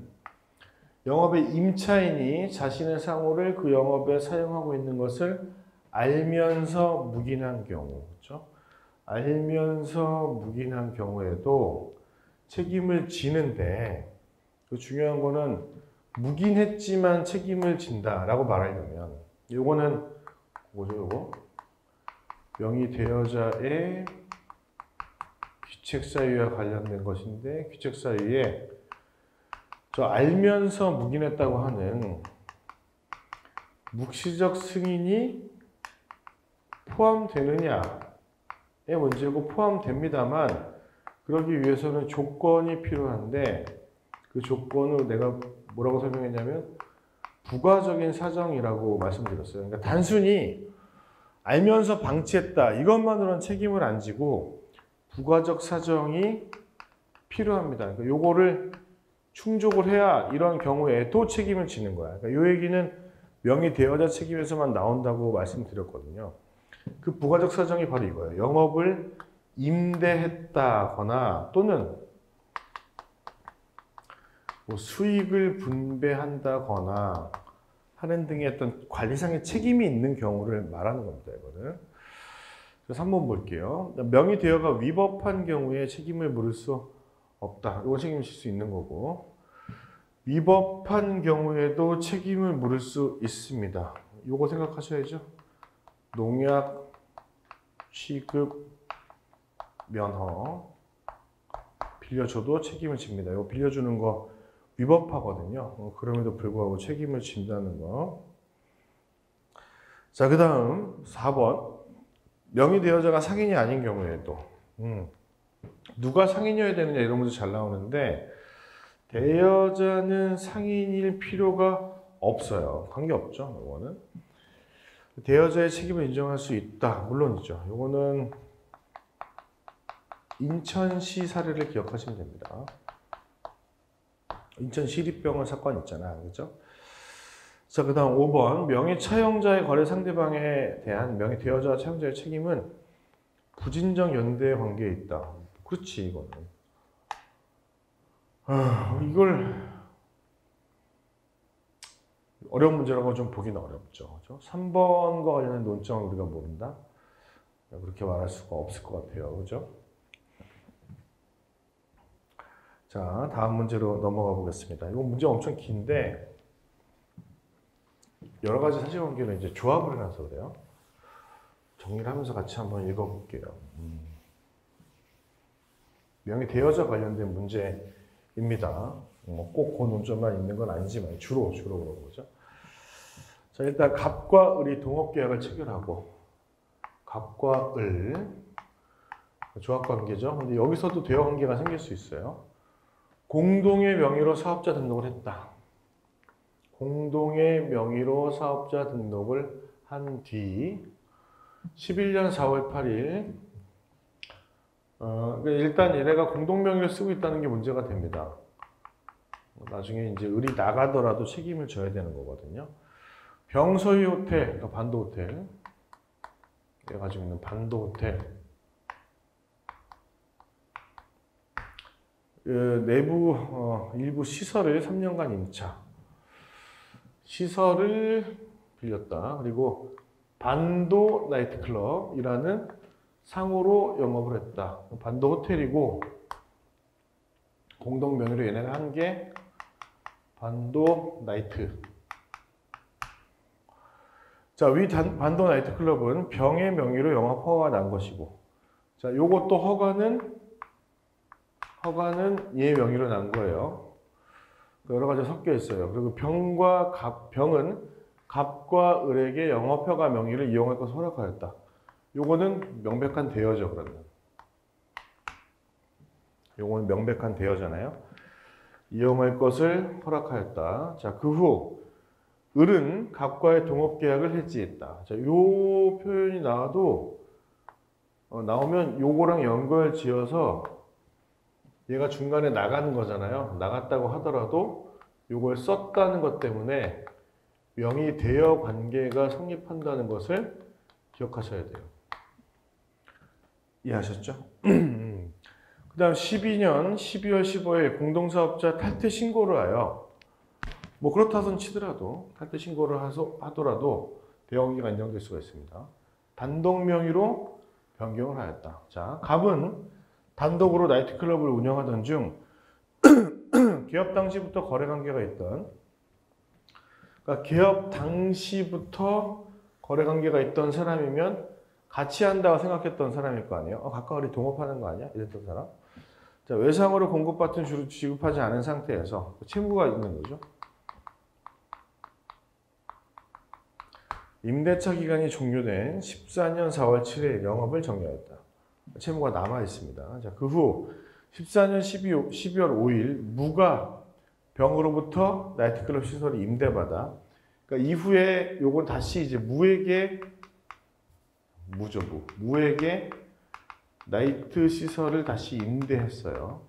Speaker 1: 영업의 임차인이 자신의 상호를 그 영업에 사용하고 있는 것을 알면서 묵인한 경우, 그렇죠? 알면서 묵인한 경우에도 책임을 지는데 그 중요한 거는 묵인했지만 책임을 진다라고 말하려면 요거는 뭐죠? 요거 명의대여자의 귀책사유와 관련된 것인데 귀책사유에 저 알면서 묵인했다고 하는 묵시적 승인이 포함되느냐의 문제고 포함됩니다만 그러기 위해서는 조건이 필요한데 그 조건을 내가 뭐라고 설명했냐면 부가적인 사정이라고 말씀드렸어요. 그러니까 단순히 알면서 방치했다 이것만으로는 책임을 안 지고 부가적 사정이 필요합니다. 그러니까 요거를 충족을 해야 이런 경우에도 책임을 지는 거야. 그러니까 이 얘기는 명의대여자 책임에서만 나온다고 말씀드렸거든요. 그 부가적 사정이 바로 이거예요. 영업을 임대했다거나 또는 뭐 수익을 분배한다거나 하는 등의 어떤 관리상의 책임이 있는 경우를 말하는 겁니다. 이거는. 그래서 한번 볼게요. 명의대여가 위법한 경우에 책임을 물을 수 없다. 이거 책임을 질 수 있는 거고 위법한 경우에도 책임을 물을 수 있습니다. 이거 생각하셔야죠. 농약, 취급, 면허 빌려줘도 책임을 집니다. 이거 빌려주는 거 위법하거든요. 그럼에도 불구하고 책임을 진다는 거. 자, 그 다음 4번 명의대여자가 상인이 아닌 경우에도 누가 상인이어야 되느냐 이런 문제 잘 나오는데 대여자는 상인일 필요가 없어요. 관계없죠. 이거는. 대여자의 책임을 인정할 수 있다. 물론이죠. 요거는 인천시 사례를 기억하시면 됩니다. 인천 시립병원 사건 있잖아. 그죠? 자, 그 다음 5번. 명의 차용자의 거래 상대방에 대한 명의 대여자 차용자의 책임은 부진정 연대 관계에 있다. 그렇지, 이거는. 이걸 어려운 문제라고 좀 보기는 어렵죠. 그죠? 3번과 관련된 논점을 우리가 모른다? 그렇게 말할 수가 없을 것 같아요. 그죠? 자, 다음 문제로 넘어가 보겠습니다. 이거 문제 엄청 긴데, 여러 가지 사실관계를 이제 조합을 해놔서 그래요. 정리를 하면서 같이 한번 읽어볼게요. 명의 대여자 관련된 문제입니다. 꼭 그 논점만 있는 건 아니지만 주로 그런 거죠. 자, 일단 갑과 을이 동업계약을 체결하고 갑과 을 조합관계죠. 근데 여기서도 대여관계가 생길 수 있어요. 공동의 명의로 사업자 등록을 했다. 공동의 명의로 사업자 등록을 한 뒤 11년 4월 8일 일단 얘네가 공동명의를 쓰고 있다는 게 문제가 됩니다. 나중에 이제 을이 나가더라도 책임을 져야 되는 거거든요. 병서희 호텔, 그러니까 반도 호텔, 얘가 가지고 있는 반도 호텔, 내부 일부 시설을 3년간 임차, 시설을 빌렸다. 그리고 반도 나이트클럽이라는 상호로 영업을 했다. 반도 호텔이고 공동 명의로 얘네가 한 게 반도 나이트. 자, 위 반도 나이트클럽은 병의 명의로 영업 허가가 난 것이고, 자, 요것도 허가는 얘 명의로 난 거예요. 여러 가지 섞여 있어요. 그리고 병은 갑과 을에게 영업허가 명의를 이용할 것을 허락하였다. 요거는 명백한 대여죠, 그러면. 요거는 명백한 대여잖아요. 이용할 것을 허락하였다. 자, 그 후 을은 갑과의 동업계약을 해지했다. 자, 요 표현이 나오면 요거랑 연결 지어서 얘가 중간에 나가는 거잖아요. 나갔다고 하더라도 요걸 썼다는 것 때문에 명의 대여 관계가 성립한다는 것을 기억하셔야 돼요. 이해하셨죠? 그 다음 12년 12월 15일 공동사업자 탈퇴 신고를 하여, 뭐 그렇다선 치더라도 탈퇴 신고를 하더라도 대여관계가 인정될 수가 있습니다. 단독 명의로 변경을 하였다. 자, 갑은 단독으로 나이트클럽을 운영하던 중 개업 당시부터 거래관계가 있던, 그러니까 개업 당시부터 거래관계가 있던 사람이면 같이 한다고 생각했던 사람일 거 아니에요. 각각 우리 동업하는 거 아니야? 이랬던 사람. 자, 외상으로 공급받은 주를 지급하지 않은 상태에서 채무가 있는 거죠. 임대차 기간이 종료된 14년 4월 7일 영업을 종료했다. 채무가 남아 있습니다. 자, 그 후 14년 12월 5일 무가 병으로부터 나이트클럽 시설을 임대받아, 그러니까 이후에 요건 다시 이제 무에게 나이트 시설을 다시 임대했어요.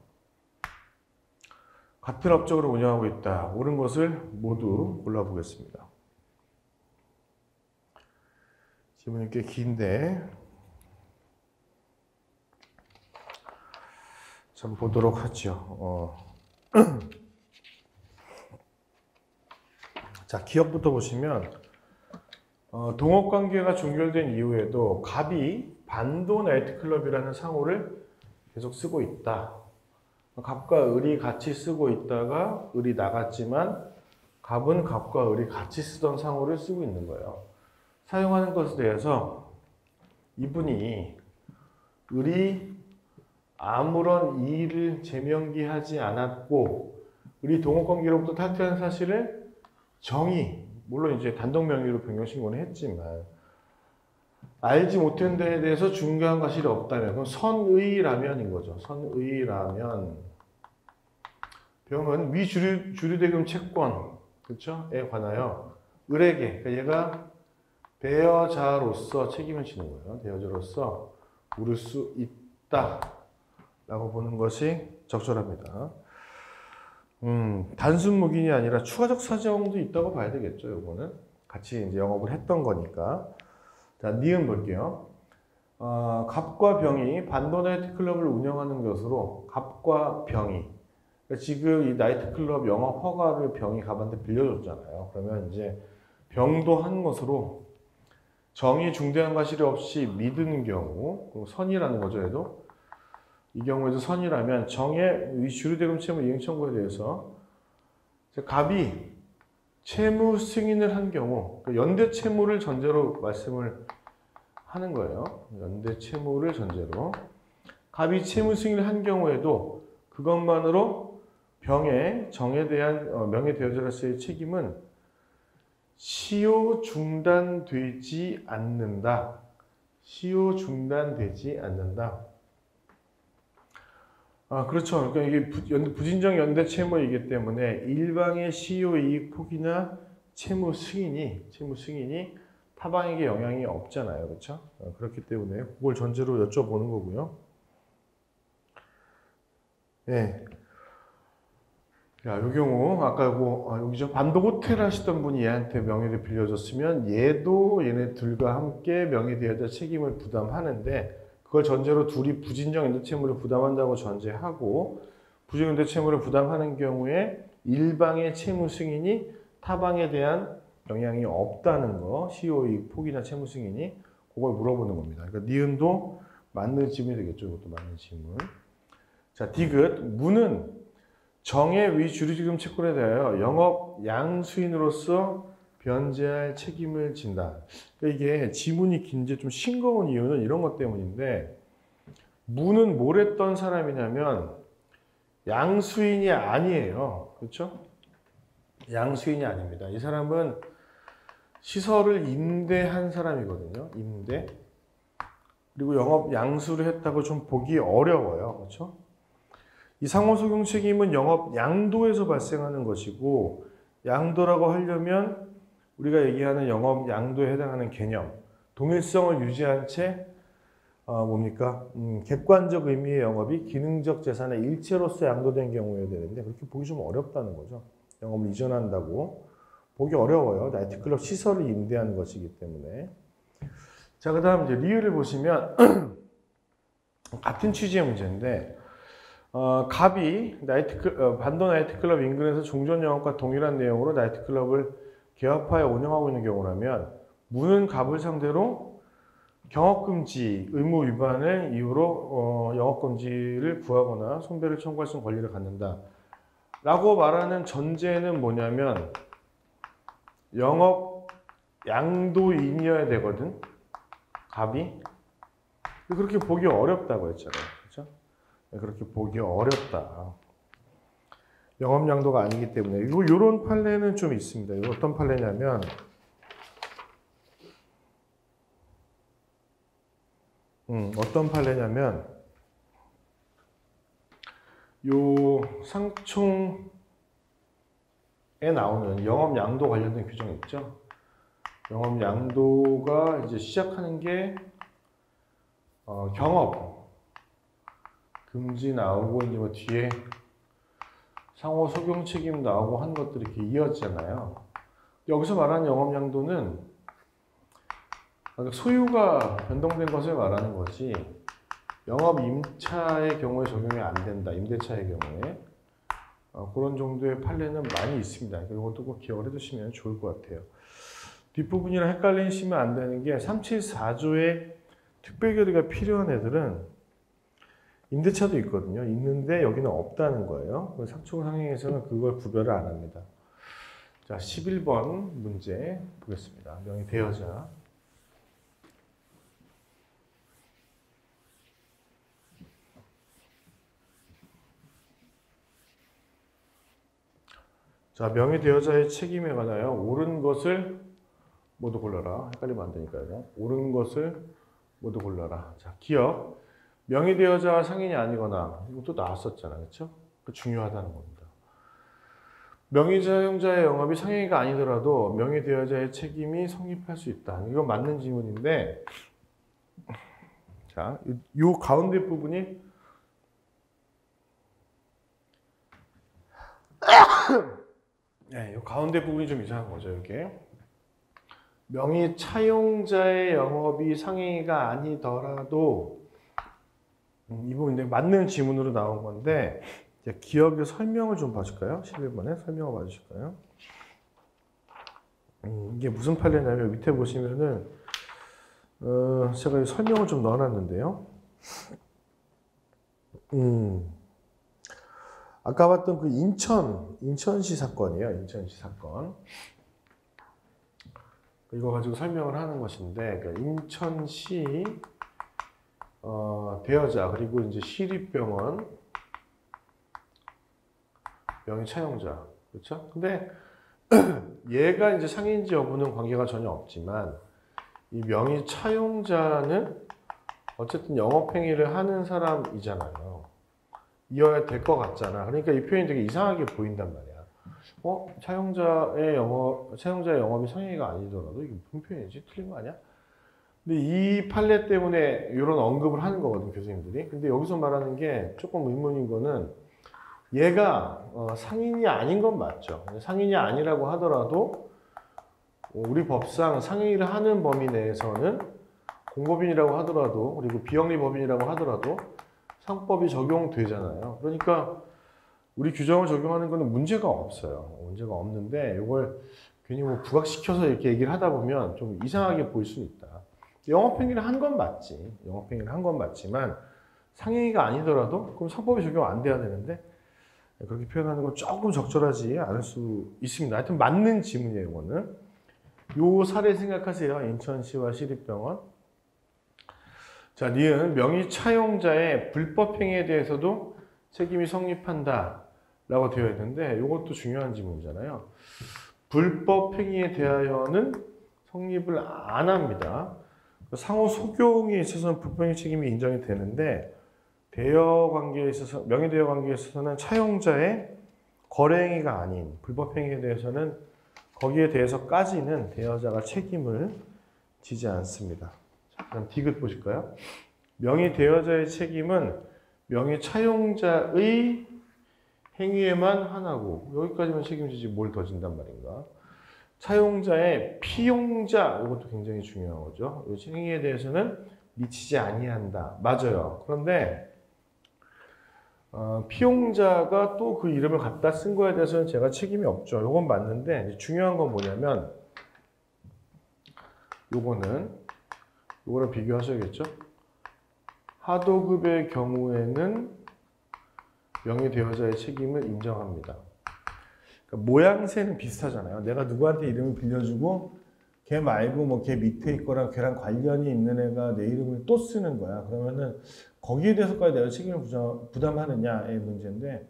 Speaker 1: 같은 업적으로 운영하고 있다. 옳은 것을 모두 골라보겠습니다. 질문이 꽤 긴데 좀 보도록 하죠. 자, 기업부터 보시면 동업관계가 종결된 이후에도 갑이 반도 나이트클럽이라는 상호를 계속 쓰고 있다. 갑과 을이 같이 쓰고 있다가 을이 나갔지만 갑은 갑과 을이 같이 쓰던 상호를 쓰고 있는 거예요. 사용하는 것에 대해서 이분이 을이 아무런 이의를 제명기하지 않았고 을이 동업관계로부터 탈퇴한 사실을 물론 이제 단독 명의로 변경 신고는 했지만 알지 못한 데에 대해서 중요한 사실이 없다면 그건 선의라면인 거죠. 선의라면 병은 위 주류대금 채권, 그렇죠?에 관하여 을에게, 그러니까 얘가 대여자로서 책임을 지는 거예요. 대여자로서 물을 수 있다 라고 보는 것이 적절합니다. 단순 묵인이 아니라 추가적 사정도 있다고 봐야 되겠죠. 요거는 같이 이제 영업을 했던 거니까. 자, 니은 볼게요. 갑과 병이 반도 나이트클럽을 운영하는 것으로 갑과 병이, 그러니까 지금 이 나이트클럽 영업 허가를 병이 갑한테 빌려줬잖아요. 그러면 이제 병도 한 것으로 정이 중대한 과실이 없이 믿는 경우, 그리고 선이라는 거죠. 얘도 이 경우에도 선이라면 정의 주류대금 채무 이행 청구에 대해서 갑이 채무 승인을 한 경우, 연대 채무를 전제로 말씀을 하는 거예요. 연대 채무를 전제로 갑이 채무 승인을 한 경우에도 그것만으로 병의 정에 대한 명예대여자로서의 책임은 시효 중단되지 않는다. 시효 중단되지 않는다. 그렇죠. 그러니까 이게 부진정 연대 채무이기 때문에 일방의 시효 이익 포기나 채무 승인이 타방에게 영향이 없잖아요. 그렇죠? 그렇기 때문에 그걸 전제로 여쭤보는 거고요. 네. 자, 이 경우 아까 여기죠. 반도 호텔 하시던 분이 얘한테 명의를 빌려줬으면 얘도 얘네 둘과 함께 명의대여자 책임을 부담하는데 그걸 전제로 둘이 부진정 연대 채무를 부담한다고 전제하고 부진정 연대 채무를 부담하는 경우에 일방의 채무 승인이 타방에 대한 영향이 없다는 거, 시효이익 포기나 채무 승인이 그걸 물어보는 겁니다. 그러니까 니은도 맞는 질문이 되겠죠. 이것도 맞는 질문. 자, 디귿 무는 정의 위 주류지금 채권에 대하여 영업 양수인으로서 변제할 책임을 진다. 그러니까 이게 지문이 긴지 좀 싱거운 이유는 이런 것 때문인데 무는 뭘 했던 사람이냐면 양수인이 아니에요. 그렇죠? 양수인이 아닙니다. 이 사람은 시설을 임대한 사람이거든요. 임대. 그리고 영업 양수를 했다고 좀 보기 어려워요. 그렇죠? 이 상호소경 책임은 영업 양도에서 발생하는 것이고 양도라고 하려면 우리가 얘기하는 영업 양도에 해당하는 개념, 동일성을 유지한 채 객관적 의미의 영업이 기능적 재산의 일체로서 양도된 경우여야 되는데 그렇게 보기 좀 어렵다는 거죠. 영업을 이전한다고 보기 어려워요. 나이트클럽 시설을 임대하는 것이기 때문에. 자, 그 다음 이제 리을을 보시면 같은 취지의 문제인데 갑이 반도 나이트클럽 인근에서 종전 영업과 동일한 내용으로 나이트클럽을 개업하여 운영하고 있는 경우라면 무는 갑을 상대로 경업금지 의무 위반을 이유로 영업금지를 구하거나 손배를 청구할 수 있는 권리를 갖는다. 라고 말하는 전제는 뭐냐면 영업 양도인이어야 되거든. 갑이. 그렇게 보기 어렵다고 했잖아요. 그렇죠? 그렇게 보기 어렵다. 영업 양도가 아니기 때문에 이런 판례는 좀 있습니다. 이거 어떤 판례냐면 어떤 판례냐면 요 상총에 나오는 영업 양도 관련된 규정이 있죠. 영업 양도가 이제 시작하는 게 경업 금지 나오고 이제 뭐 뒤에 상호 소경 책임 나오고 한 것들이 이렇게 이어지잖아요. 여기서 말하는 영업 양도는 소유가 변동된 것을 말하는 것이 영업 임차의 경우에 적용이 안 된다. 임대차의 경우에 그런 정도의 판례는 많이 있습니다. 이것도 꼭 기억을 해두시면 좋을 것 같아요. 뒷부분이랑 헷갈리시면 안 되는 게 374조의 특별결의가 필요한 애들은 임대차도 있거든요. 있는데 여기는 없다는 거예요. 상총 상행에서는 그걸 구별을 안 합니다. 자, 11번 문제 보겠습니다. 명의대여자. 자, 명의대여자의 책임에 관하여 옳은 것을 모두 골라라. 헷갈리면 안 되니까요. 옳은 것을 모두 골라라. 자, 기억. 명의대여자와 상인이 아니거나 이것도 나왔었잖아요. 그렇죠? 그 중요하다는 겁니다. 명의사용자의 영업이 상행위가 아니더라도 명의대여자의 책임이 성립할 수 있다. 이건 맞는 질문인데, 자, 이 가운데 부분이 네, 이 가운데 부분이 좀 이상한 거죠, 이게. 명의 차용자의 영업이 상행위가 아니더라도 이 부분이 맞는 지문으로 나온 건데 이제 기업의 설명을 좀 봐줄까요? 11번에 설명을 봐주실까요? 이게 무슨 판례냐면 밑에 보시면은 제가 설명을 좀 넣어놨는데요. 아까 봤던 그 인천시 사건이에요. 인천시 사건. 이거 가지고 설명을 하는 것인데, 그러니까 인천시 대여자 그리고 이제 시립병원 명의 차용자, 그렇죠? 근데 얘가 이제 상인지 여부는 관계가 전혀 없지만 이 명의 차용자는 어쨌든 영업행위를 하는 사람이잖아요. 이어야 될 것 같잖아. 그러니까 이 표현이 되게 이상하게 보인단 말이야. 차용자의 영업이 상행위가 아니더라도 이게 무슨 표현이지? 틀린 거 아니야? 근데 이 판례 때문에 이런 언급을 하는 거거든, 교수님들이. 근데 여기서 말하는 게 조금 의문인 거는 얘가 상인이 아닌 건 맞죠. 상인이 아니라고 하더라도 우리 법상 상행위를 하는 범위 내에서는 공법인이라고 하더라도 그리고 비영리법인이라고 하더라도 상법이 적용되잖아요. 그러니까 우리 규정을 적용하는 거는 문제가 없어요. 문제가 없는데 이걸 괜히 뭐 부각시켜서 이렇게 얘기를 하다 보면 좀 이상하게 보일 수는 있다. 영업행위를 한 건 맞지. 영업행위를 한 건 맞지만 상행위가 아니더라도 그럼 상법이 적용 안 돼야 되는데 그렇게 표현하는 건 조금 적절하지 않을 수 있습니다. 하여튼 맞는 지문이에요, 이거는. 요 사례 생각하세요. 인천시와 시립병원. 자, 니은 명의 차용자의 불법 행위에 대해서도 책임이 성립한다 라고 되어 있는데 이것도 중요한 지문이잖아요. 불법 행위에 대하여는 성립을 안 합니다. 상호 소경에 있어서는 불법행위 책임이 인정이 되는데 대여 관계에 있어서 명의대여 관계에 있어서는 차용자의 거래행위가 아닌 불법행위에 대해서는 거기에 대해서까지는 대여자가 책임을 지지 않습니다. 자, 그럼 디귿 보실까요? 명의대여자의 책임은 명의차용자의 행위에만 한하고 여기까지만 책임지지 뭘 더 진단 말인가? 차용자의 피용자 이것도 굉장히 중요한 거죠. 이 행위에 대해서는 미치지 아니한다. 맞아요. 그런데 피용자가 또 그 이름을 갖다 쓴 거에 대해서는 제가 책임이 없죠. 이건 맞는데 중요한 건 뭐냐면 요거랑 비교하셔야겠죠. 하도급의 경우에는 명의대여자의 책임을 인정합니다. 그러니까 모양새는 비슷하잖아요. 내가 누구한테 이름을 빌려주고 걔 말고 뭐 걔 밑에 있거나 걔랑 관련이 있는 애가 내 이름을 또 쓰는 거야. 그러면은 거기에 대해서까지 내가 책임을 부담하느냐의 문제인데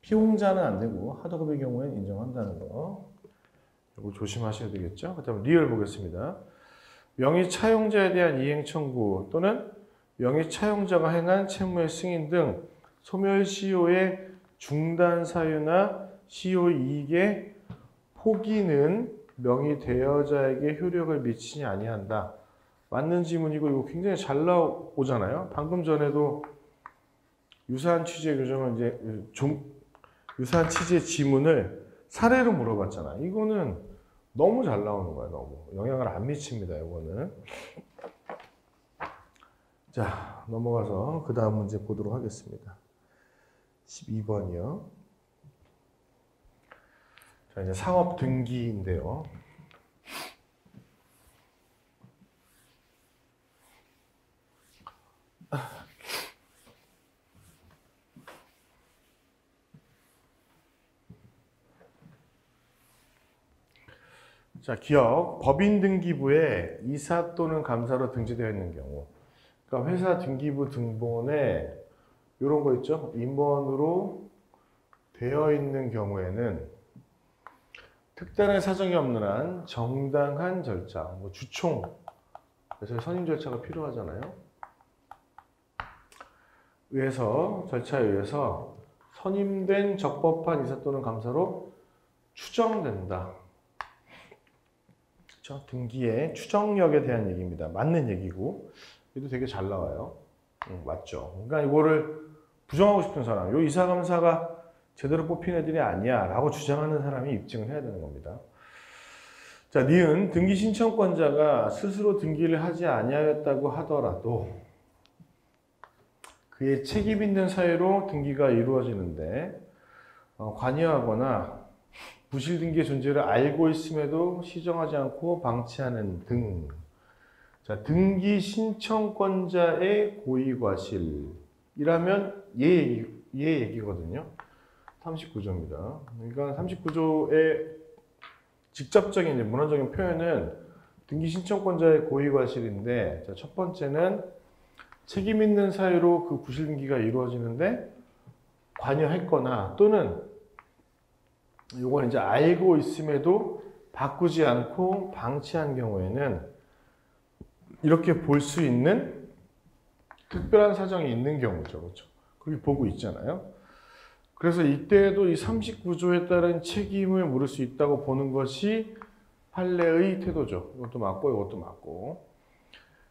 Speaker 1: 피용자는 안 되고 하도급의 경우에는 인정한다는 거. 이거 조심하셔야 되겠죠. 그다음 리얼 보겠습니다. 명의 차용자에 대한 이행 청구 또는 명의 차용자가 행한 채무의 승인 등 소멸 시효의 중단 사유나 시효 이익의 포기는 명의 대여자에게 효력을 미치지 아니한다. 맞는 지문이고 이거 굉장히 잘 나오잖아요. 방금 전에도 유사한 취지의 규정을 이제 유사한 취지의 지문을 사례로 물어봤잖아. 이거는 너무 잘 나오는 거야. 너무 영향을 안 미칩니다. 이거는. 자, 넘어가서 그 다음 문제 보도록 하겠습니다. 12번이요. 자, 이제 상업 등기인데요. 자, 기업 법인등기부에 이사 또는 감사로 등재되어 있는 경우, 그러니까 회사 등기부 등본에 이런 거 있죠? 임원으로 되어 있는 경우에는 특단의 사정이 없는 한 정당한 절차, 뭐 주총, 그래서 선임 절차가 필요하잖아요. 절차에 의해서 선임된 적법한 이사 또는 감사로 추정된다. 그렇죠? 등기의 추정력에 대한 얘기입니다. 맞는 얘기고 이도 되게 잘 나와요. 맞죠? 그러니까 이거를 부정하고 싶은 사람, 요 이사감사가 제대로 뽑힌 애들이 아니야 라고 주장하는 사람이 입증을 해야 되는 겁니다. 자, 니은 등기 신청권자가 스스로 등기를 하지 아니하였다고 하더라도 그의 책임 있는 사유로 등기가 이루어지는데 관여하거나 부실 등기의 존재를 알고 있음에도 시정하지 않고 방치하는 등. 자, 등기 신청권자의 고의과실이라면 얘 얘기거든요. 39조입니다. 그러니까 39조의 직접적인 이제 문헌적인 표현은 등기 신청권자의 고의과실인데, 자, 첫 번째는 책임 있는 사유로 그 부실 등기가 이루어지는데 관여했거나 또는 요건 이제 알고 있음에도 바꾸지 않고 방치한 경우에는 이렇게 볼 수 있는 특별한 사정이 있는 경우죠. 그렇죠? 그렇게 보고 있잖아요. 그래서 이때에도 이 39조에 따른 책임을 물을 수 있다고 보는 것이 판례의 태도죠. 이것도 맞고 이것도 맞고.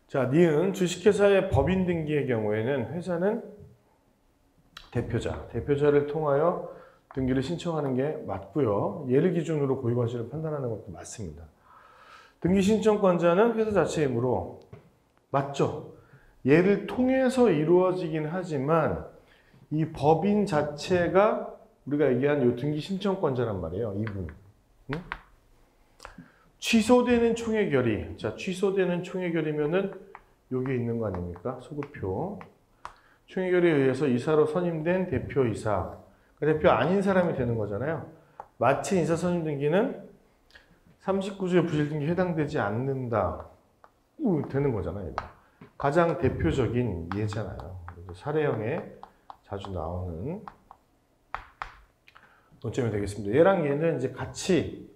Speaker 1: 자, 니은 주식회사의 법인 등기의 경우에는 회사는 대표자를 통하여 등기를 신청하는 게 맞고요. 얘를 기준으로 고의과실을 판단하는 것도 맞습니다. 등기 신청권자는 회사 자체이므로 맞죠. 얘를 통해서 이루어지긴 하지만 이 법인 자체가 우리가 얘기한 이 등기 신청권자란 말이에요. 이분. 응? 취소되는 총회결의. 자, 취소되는 총회결의면은 여기에 있는 거 아닙니까? 소급표. 총회결의에 의해서 이사로 선임된 대표이사. 대표 아닌 사람이 되는 거잖아요. 마치 인사 선임 등기는 39조의 부실 등기에 해당되지 않는다. 되는 거잖아요. 이거. 가장 대표적인 예잖아요. 사례형에 자주 나오는 논점이 되겠습니다. 얘랑 얘는 이제 같이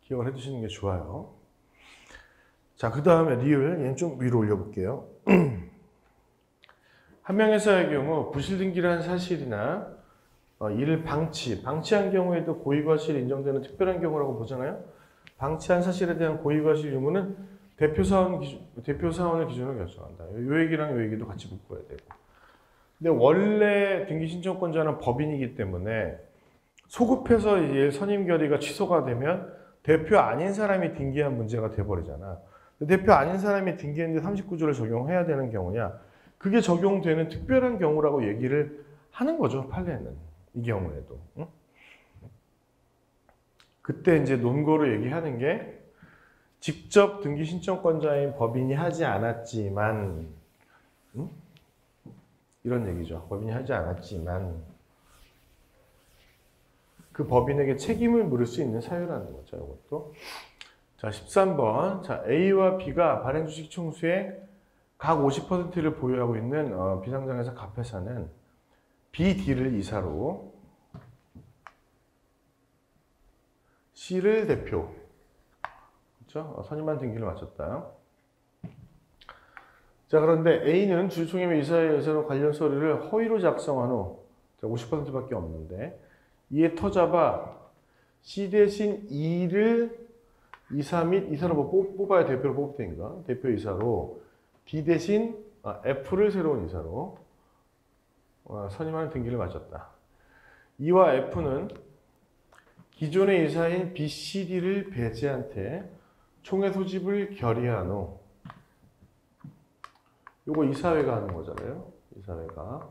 Speaker 1: 기억을 해두시는 게 좋아요. 자, 그 다음에 리을, 얘는 좀 위로 올려볼게요. 한 명회사의 경우 부실 등기를 한 사실이나 이를 방치한 경우에도 고의과실이 인정되는 특별한 경우라고 보잖아요. 방치한 사실에 대한 고의과실 유무는 대표사원을 기준으로 결정한다. 이 얘기랑 이 얘기도 같이 묶어야 되고. 근데 원래 등기 신청권자는 법인이기 때문에 소급해서 이제 선임 결의가 취소가 되면 대표 아닌 사람이 등기한 문제가 돼버리잖아. 대표 아닌 사람이 등기했는데 39조를 적용해야 되는 경우냐? 그게 적용되는 특별한 경우라고 얘기를 하는 거죠, 판례는. 이 경우에도. 응? 그때 이제 논거로 얘기하는 게 직접 등기 신청권자인 법인이 하지 않았지만, 응? 이런 얘기죠. 법인이 하지 않았지만 그 법인에게 책임을 물을 수 있는 사유라는 거죠. 이것도. 자, 13번. 자, A와 B가 발행주식 총수의 각 50%를 보유하고 있는 비상장에서 갑회사는 B, D를 이사로 C를 대표. 그렇죠? 선임한 등기를 마쳤다. 자, 그런데 A는 주주총회 이사에 의해서 관련 서류를 허위로 작성한 후 50%밖에 없는데 이에 터잡아 C 대신 E를 이사 및 이사로 뽑아야 대표를 뽑을 테니까 대표이사로 B 대신 F를 새로운 이사로 선임하는 등기를 마쳤다. E와 F는 기존의 이사인 B, C, D를 배제한테 총회 소집을 결의한 후 요거 이사회가 하는 거잖아요. 이사회가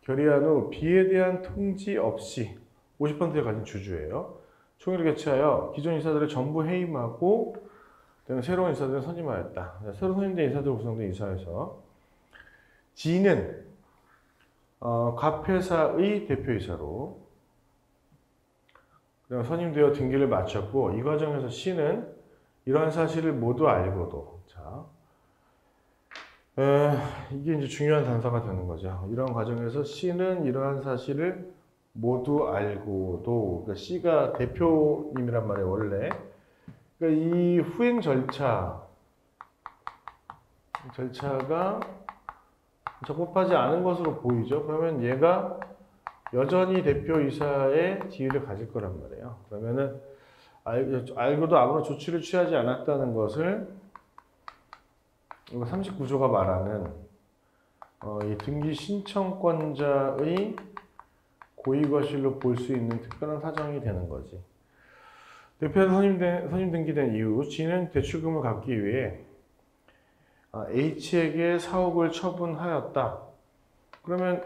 Speaker 1: 결의한 후 B에 대한 통지 없이 50%를 가진 주주예요. 총회를 개최하여 기존 이사들을 전부 해임하고 새로운 이사들을 선임하였다. 새로 선임된 이사들 구성된 이사회에서 G는 갑회사의 대표이사로 선임되어 등기를 마쳤고 이 과정에서 C는 이러한 사실을 모두 알고도 이게 이제 중요한 단서가 되는 거죠. 이런 과정에서 C는 이러한 사실을 모두 알고도, 그러니까 C가 대표님이란 말이에요, 원래. 그러니까 이 후행 절차가 적법하지 않은 것으로 보이죠. 그러면 얘가 여전히 대표이사의 지위를 가질 거란 말이에요. 그러면은 알고도 아무런 조치를 취하지 않았다는 것을 이거 39조가 말하는 이 등기 신청권자의 고의거실로 볼 수 있는 특별한 사정이 되는 거지. 대표에서 선임 등기된 이후 G는 대출금을 갚기 위해 H에게 사옥을 처분하였다. 그러면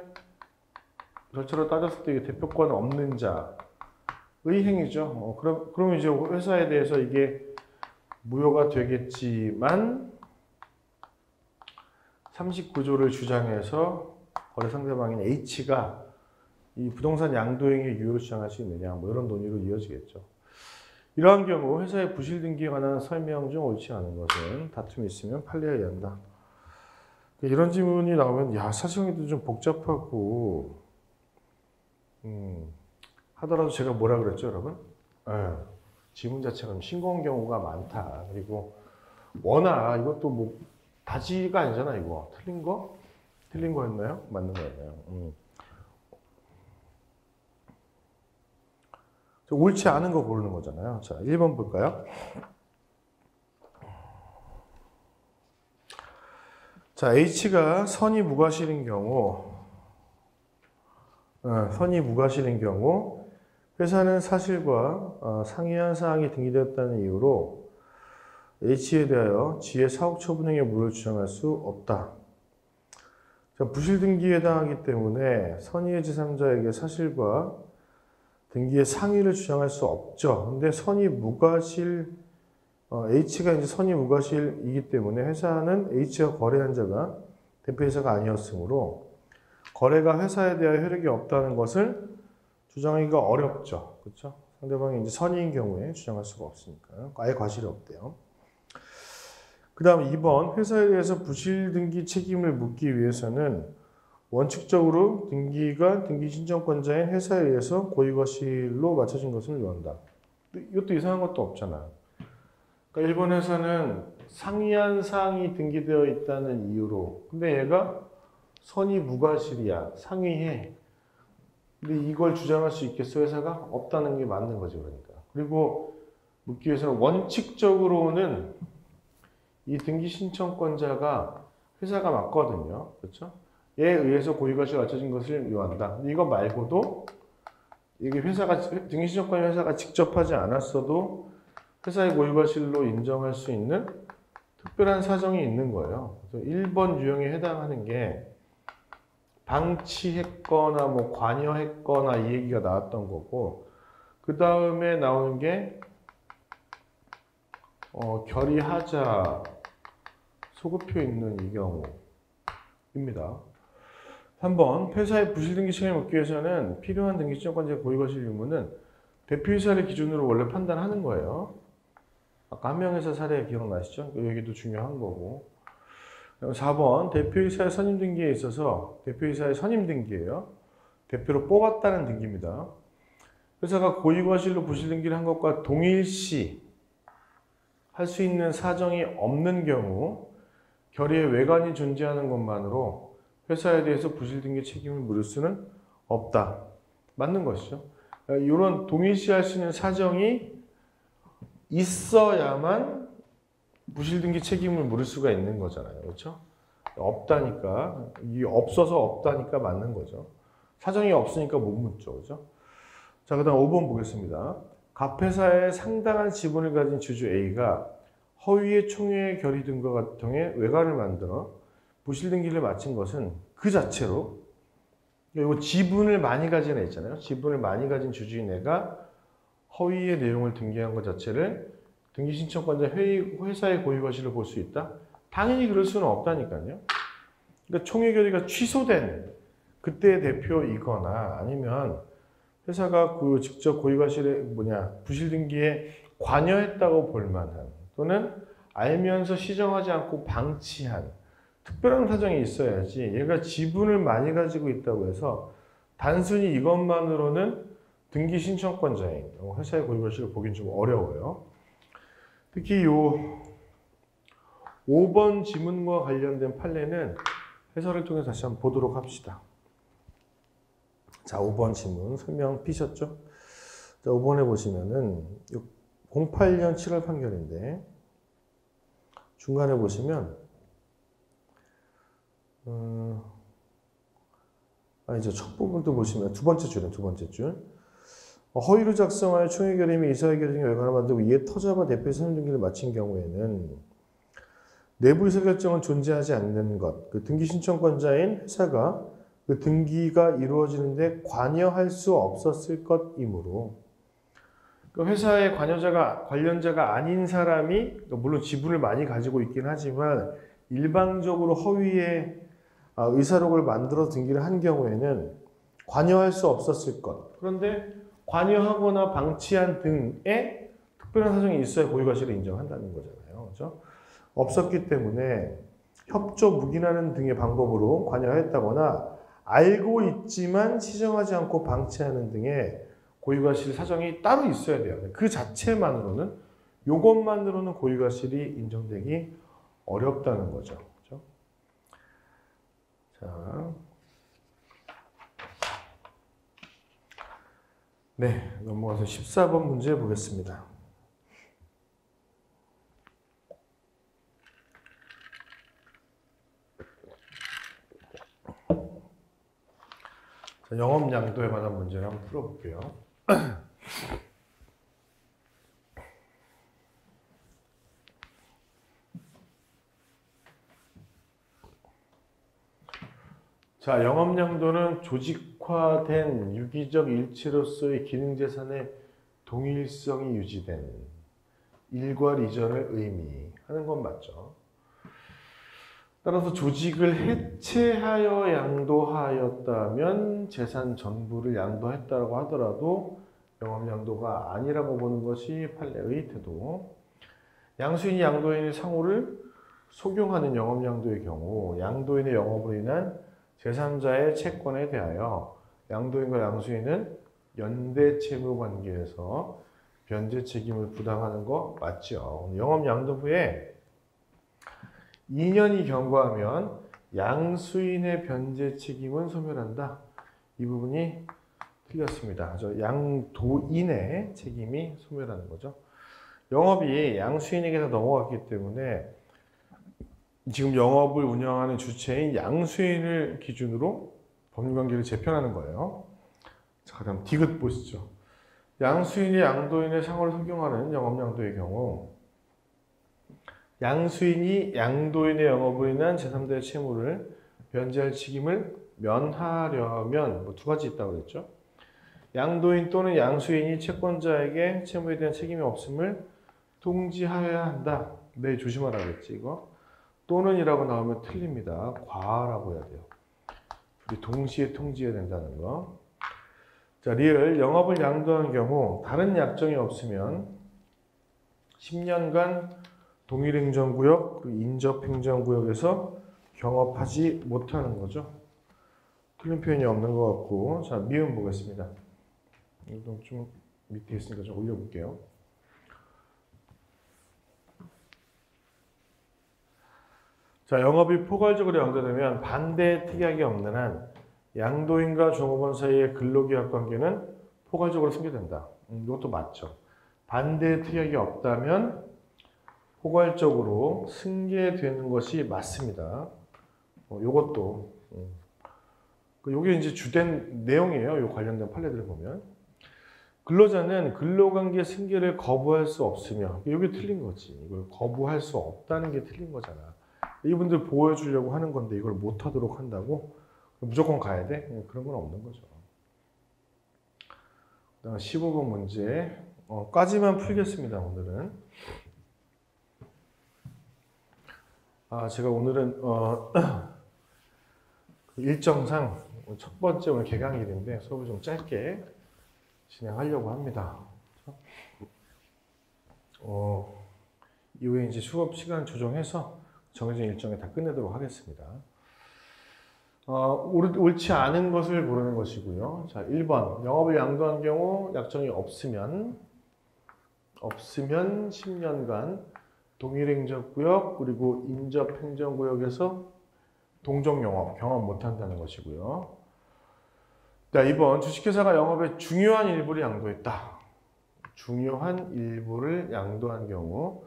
Speaker 1: 절차로 따졌을 때 대표권 없는 자의 행위죠. 그럼 이제 회사에 대해서 이게 무효가 되겠지만 39조를 주장해서 거래 상대방인 H가 이 부동산 양도행위 유효를 주장할 수 있느냐, 뭐 이런 논의로 이어지겠죠. 이러한 경우 회사의 부실 등기에 관한 설명 중 옳지 않은 것은 다툼이 있으면 판례에 의한다. 이런 질문이 나오면 사실관계도 좀 복잡하고 하더라도 제가 뭐라 그랬죠, 여러분? 지문 자체가 싱거운 경우가 많다. 그리고 워낙 이것도 뭐 다지가 아니잖아, 이거. 틀린 거였나요? 맞는 거였나요? 옳지 않은 거 고르는 거잖아요. 자, 1번 볼까요? 자, H가 선이 무과실인 경우, 회사는 사실과 상이한 사항이 등기되었다는 이유로 H에 대하여 G의 사옥 처분행위의 무효를 주장할 수 없다. 자, 부실 등기에 해당하기 때문에 선의의 제3자에게 사실과 등기의 상위를 주장할 수 없죠. 근데 선이 무과실, H가 이제 선이 무과실이기 때문에 회사는 H가 거래한 자가 대표이사가 아니었으므로 거래가 회사에 대하여 효력이 없다는 것을 주장하기가 어렵죠. 그렇죠? 상대방이 이제 선의인 경우에 주장할 수가 없으니까요. 아예 과실이 없대요. 그 다음 2번, 회사에 대해서 부실 등기 책임을 묻기 위해서는 원칙적으로 등기 신청권자인 회사에 의해서 고의과실로 맞춰진 것을 요한다. 이것도 이상한 것도 없잖아. 그러니까 일본 회사는 상이한 사항이 등기되어 있다는 이유로, 근데 얘가 선이 무과실이야, 상이해. 근데 이걸 주장할 수 있겠어? 회사가? 없다는 게 맞는 거지, 그러니까. 그리고 묻기 위해서는 원칙적으로는 이 등기 신청권자가 회사가 맞거든요. 그렇죠? 에 의해서 고의과실이 맞춰진 것을 요한다. 근데 이거 말고도 이게 등기 신청권 회사가 직접 하지 않았어도 회사의 고의과실로 인정할 수 있는 특별한 사정이 있는 거예요. 그래서 1번 유형에 해당하는 게 방치했거나 뭐 관여했거나 이 얘기가 나왔던 거고, 그 다음에 나오는 게 결의하자 소급표 있는 이 경우입니다. 3번, 회사의 부실 등기 책임을 묻기 위해서는 필요한 등기 신청권자의 고의과실 유무는 대표이사를 기준으로 원래 판단하는 거예요. 아까 한명회사 사례 기억나시죠? 여기도 중요한 거고. 4번, 대표이사의 선임 등기에 있어서 대표이사의 선임 등기예요. 대표로 뽑았다는 등기입니다. 회사가 고의과실로 부실 등기를 한 것과 동일시 할 수 있는 사정이 없는 경우 결의에 외관이 존재하는 것만으로 회사에 대해서 부실 등기 책임을 물을 수는 없다. 맞는 것이죠. 이런 동일시할 수 있는 사정이 있어야만 부실 등기 책임을 물을 수가 있는 거잖아요. 그렇죠? 없다니까, 이게 없어서 없다니까 맞는 거죠. 사정이 없으니까 못 묻죠. 그렇죠? 자, 그다음 5번 보겠습니다. 갑회사의 상당한 지분을 가진 주주 A가 허위의 총회 결의 등과 통해 외관을 만들어 부실 등기를 마친 것은 그 자체로, 이거 지분을 많이 가진 애 있잖아요. 지분을 많이 가진 주주인 애가 허위의 내용을 등기한 것 자체를 등기 신청권자 회사의 고의과실로 볼 수 있다? 당연히 그럴 수는 없다니까요. 그러니까 총회 결의가 취소된 그때의 대표이거나 아니면 회사가 그 직접 고의과실에 부실 등기에 관여했다고 볼 만한, 또는 알면서 시정하지 않고 방치한 특별한 사정이 있어야지, 얘가 지분을 많이 가지고 있다고 해서 단순히 이것만으로는 등기 신청권자인 회사의 고의과실을 보긴 좀 어려워요. 특히 요 5번 지문과 관련된 판례는 해설을 통해서 다시 한번 보도록 합시다. 자, 5번 질문 설명 피셨죠? 자, 5번에 보시면은 08년 7월 판결인데 중간에 보시면 이제 첫 부분도 보시면 두 번째 줄. 허위로 작성하여 총회결의 및 이사회결의 등의 외관을 만들고 이에 터자와 대표 선임 등기를 마친 경우에는 내부 의사결정은 존재하지 않는 것, 그 등기 신청권자인 회사가 그 등기가 이루어지는데 관여할 수 없었을 것이므로 그 회사의 관련자가 아닌 사람이 물론 지분을 많이 가지고 있긴 하지만 일방적으로 허위의 의사록을 만들어 등기를 한 경우에는 관여할 수 없었을 것. 그런데 관여하거나 방치한 등의 특별한 사정이 있어야 고유과실을 인정한다는 거잖아요. 그렇죠? 없었기 때문에 협조 묵인하는 등의 방법으로 관여했다거나 알고 있지만 시정하지 않고 방치하는 등의 고유과실 사정이 따로 있어야 돼요. 그 자체만으로는 이것만으로는 고유과실이 인정되기 어렵다는 거죠. 그렇죠? 자, 네, 넘어가서 14번 문제 보겠습니다. 자, 영업 양도에 관한 문제를 한번 풀어볼게요. 자, 영업양도는 조직화된 유기적 일체로서의 기능재산의 동일성이 유지된 일괄 이전을 의미하는 건 맞죠. 따라서 조직을 해체하여 양도하였다면 재산 전부를 양도했다고 하더라도 영업양도가 아니라고 보는 것이 판례의 태도. 양수인이 양도인의 상호를 속용하는 영업양도의 경우 양도인의 영업으로 인한 제3자의 채권에 대하여 양도인과 양수인은 연대 채무 관계에서 변제 책임을 부담하는 거 맞죠. 영업 양도 후에 2년이 경과하면 양수인의 변제 책임은 소멸한다. 이 부분이 틀렸습니다. 양도인의 책임이 소멸하는 거죠. 영업이 양수인에게서 넘어갔기 때문에 지금 영업을 운영하는 주체인 양수인을 기준으로 법률관계를 재편하는 거예요. 자, 그다음 디귿 보시죠. 양수인이 양도인의 상호를 적용하는 영업양도의 경우 양수인이 양도인의 영업으로 인한 제3자의 채무를 변제할 책임을 면하려면 두 가지 있다고 그랬죠. 양도인 또는 양수인이 채권자에게 채무에 대한 책임이 없음을 통지하여야 한다. 네, 조심하라고 했지 이거. 또는이라고 나오면 틀립니다. 과라고 해야 돼요. 둘이 동시에 통지해야 된다는 거. 자, 리을 영업을 양도한 경우 다른 약정이 없으면 10년간 동일행정구역 그리고 인접행정구역에서 경업하지 못하는 거죠. 틀린 표현이 없는 것 같고. 자, 미음 보겠습니다. 이거 좀 밑에 있으니까 좀 올려볼게요. 자, 영업이 포괄적으로 양도되면 반대 특약이 없는 한 양도인과 종업원 사이의 근로계약 관계는 포괄적으로 승계된다. 이것도 맞죠. 반대 특약이 없다면 포괄적으로 승계되는 것이 맞습니다. 이것도 요게 이제 주된 내용이에요. 요 관련된 판례들을 보면 근로자는 근로관계 승계를 거부할 수 없으며 이게 틀린 거지. 이걸 거부할 수 없다는 게 틀린 거잖아. 이분들 보여주려고 하는 건데 이걸 못하도록 한다고 무조건 가야 돼? 그런 건 없는 거죠. 그다음 15번 문제 까지만 풀겠습니다. 오늘은 제가 오늘은 일정상 첫 번째 오늘 개강일인데 수업을 좀 짧게 진행하려고 합니다. 이후에 이제 수업 시간 조정해서 정해진 일정에 다 끝내도록 하겠습니다. 옳지 않은 것을 고르는 것이고요. 자, 1번. 영업을 양도한 경우 약정이 없으면 10년간 동일행정구역 그리고 인접행정구역에서 동종영업, 경험 못한다는 것이고요. 자, 2번 주식회사가 영업의 중요한 일부를 양도했다. 중요한 일부를 양도한 경우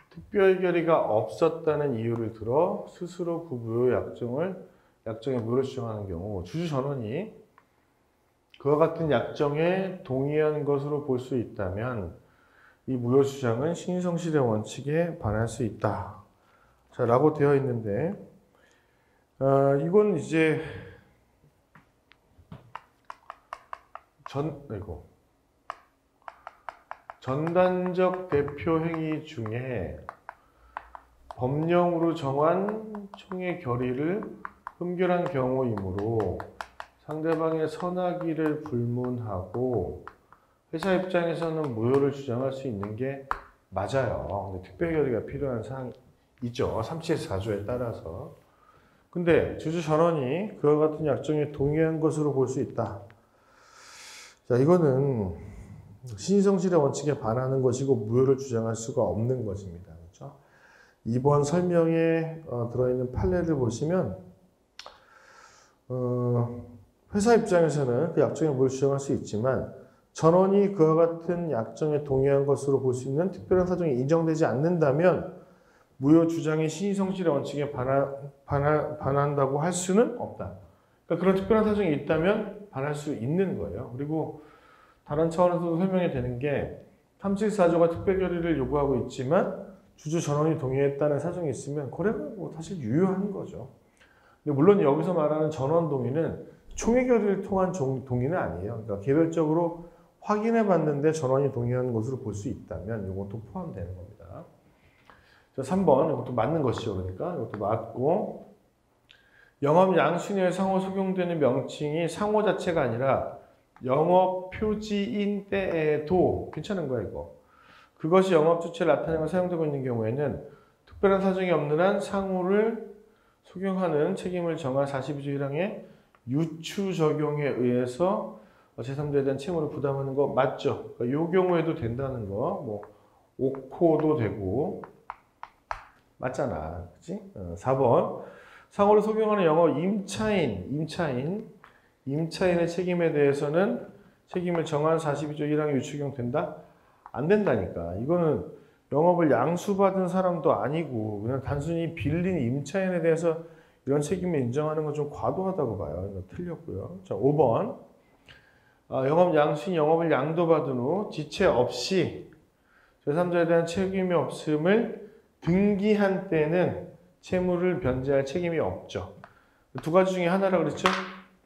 Speaker 1: 특별 결의가 없었다는 이유를 들어 스스로 그 무효 약정의 무효를 주장하는 경우 주주 전원이 그와 같은 약정에 동의한 것으로 볼 수 있다면 이 무효 주장은 신성실의 원칙에 반할 수 있다. 자, 라고 되어 있는데 이건 이제 전단적 대표 행위 중에 법령으로 정한 총회 결의를 흠결한 경우이므로 상대방의 선악의를 불문하고 회사 입장에서는 무효를 주장할 수 있는 게 맞아요. 근데 특별 결의가 필요한 사항이 있죠. 37.4조에 따라서. 근데 주주 전원이 그와 같은 약정에 동의한 것으로 볼 수 있다. 자, 이거는 신성실의 원칙에 반하는 것이고 무효를 주장할 수가 없는 것입니다. 그렇죠? 이번 설명에 들어있는 판례를 보시면 회사 입장에서는 그 약정에 무효를 주장할 수 있지만 전원이 그와 같은 약정에 동의한 것으로 볼 수 있는 특별한 사정이 인정되지 않는다면 무효 주장이 신성실의 원칙에 반한다고 할 수는 없다. 그러니까 그런 특별한 사정이 있다면 반할 수 있는 거예요. 그리고 다른 차원에서도 설명이 되는 게 37.4조가 특별 결의를 요구하고 있지만 주주 전원이 동의했다는 사정이 있으면 거래가 뭐 사실 유효한 거죠. 근데 물론 여기서 말하는 전원 동의는 총회 결의를 통한 동의는 아니에요. 그러니까 개별적으로 확인해 봤는데 전원이 동의한 것으로 볼 수 있다면 이것도 포함되는 겁니다. 자, 3번 이것도 맞는 것이죠. 그러니까 이것도 맞고 영업 양순위에 상호 적용되는 명칭이 상호 자체가 아니라 영업 표지인 때에도 괜찮은 거야 이거. 그것이 영업 주체를 나타내고 사용되고 있는 경우에는 특별한 사정이 없는 한 상호를 적용하는 책임을 정한 42조 1항의 유추 적용에 의해서 제3자에 대한 채무를 부담하는 거 맞죠? 그러니까 이 경우에도 된다는 거, 뭐 옳고도 되고 맞잖아, 그렇지? 4번 상호를 적용하는 영업 임차인의 책임에 대해서는 책임을 정한 42조 1항에 유추 적용된다? 안 된다니까. 이거는 영업을 양수받은 사람도 아니고 그냥 단순히 빌린 임차인에 대해서 이런 책임을 인정하는 건 좀 과도하다고 봐요. 이거 틀렸고요. 자, 5번. 영업 양수인 영업을 양도받은 후 지체 없이 제3자에 대한 책임이 없음을 등기한 때는 채무를 변제할 책임이 없죠. 두 가지 중에 하나라 그랬죠?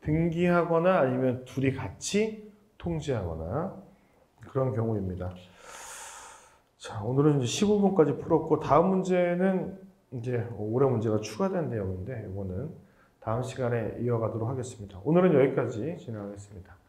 Speaker 1: 등기하거나 아니면 둘이 같이 통지하거나 그런 경우입니다. 자, 오늘은 이제 15번까지 풀었고 다음 문제는 이제 올해 문제가 추가된 내용인데 이거는 다음 시간에 이어가도록 하겠습니다. 오늘은 여기까지 진행하겠습니다.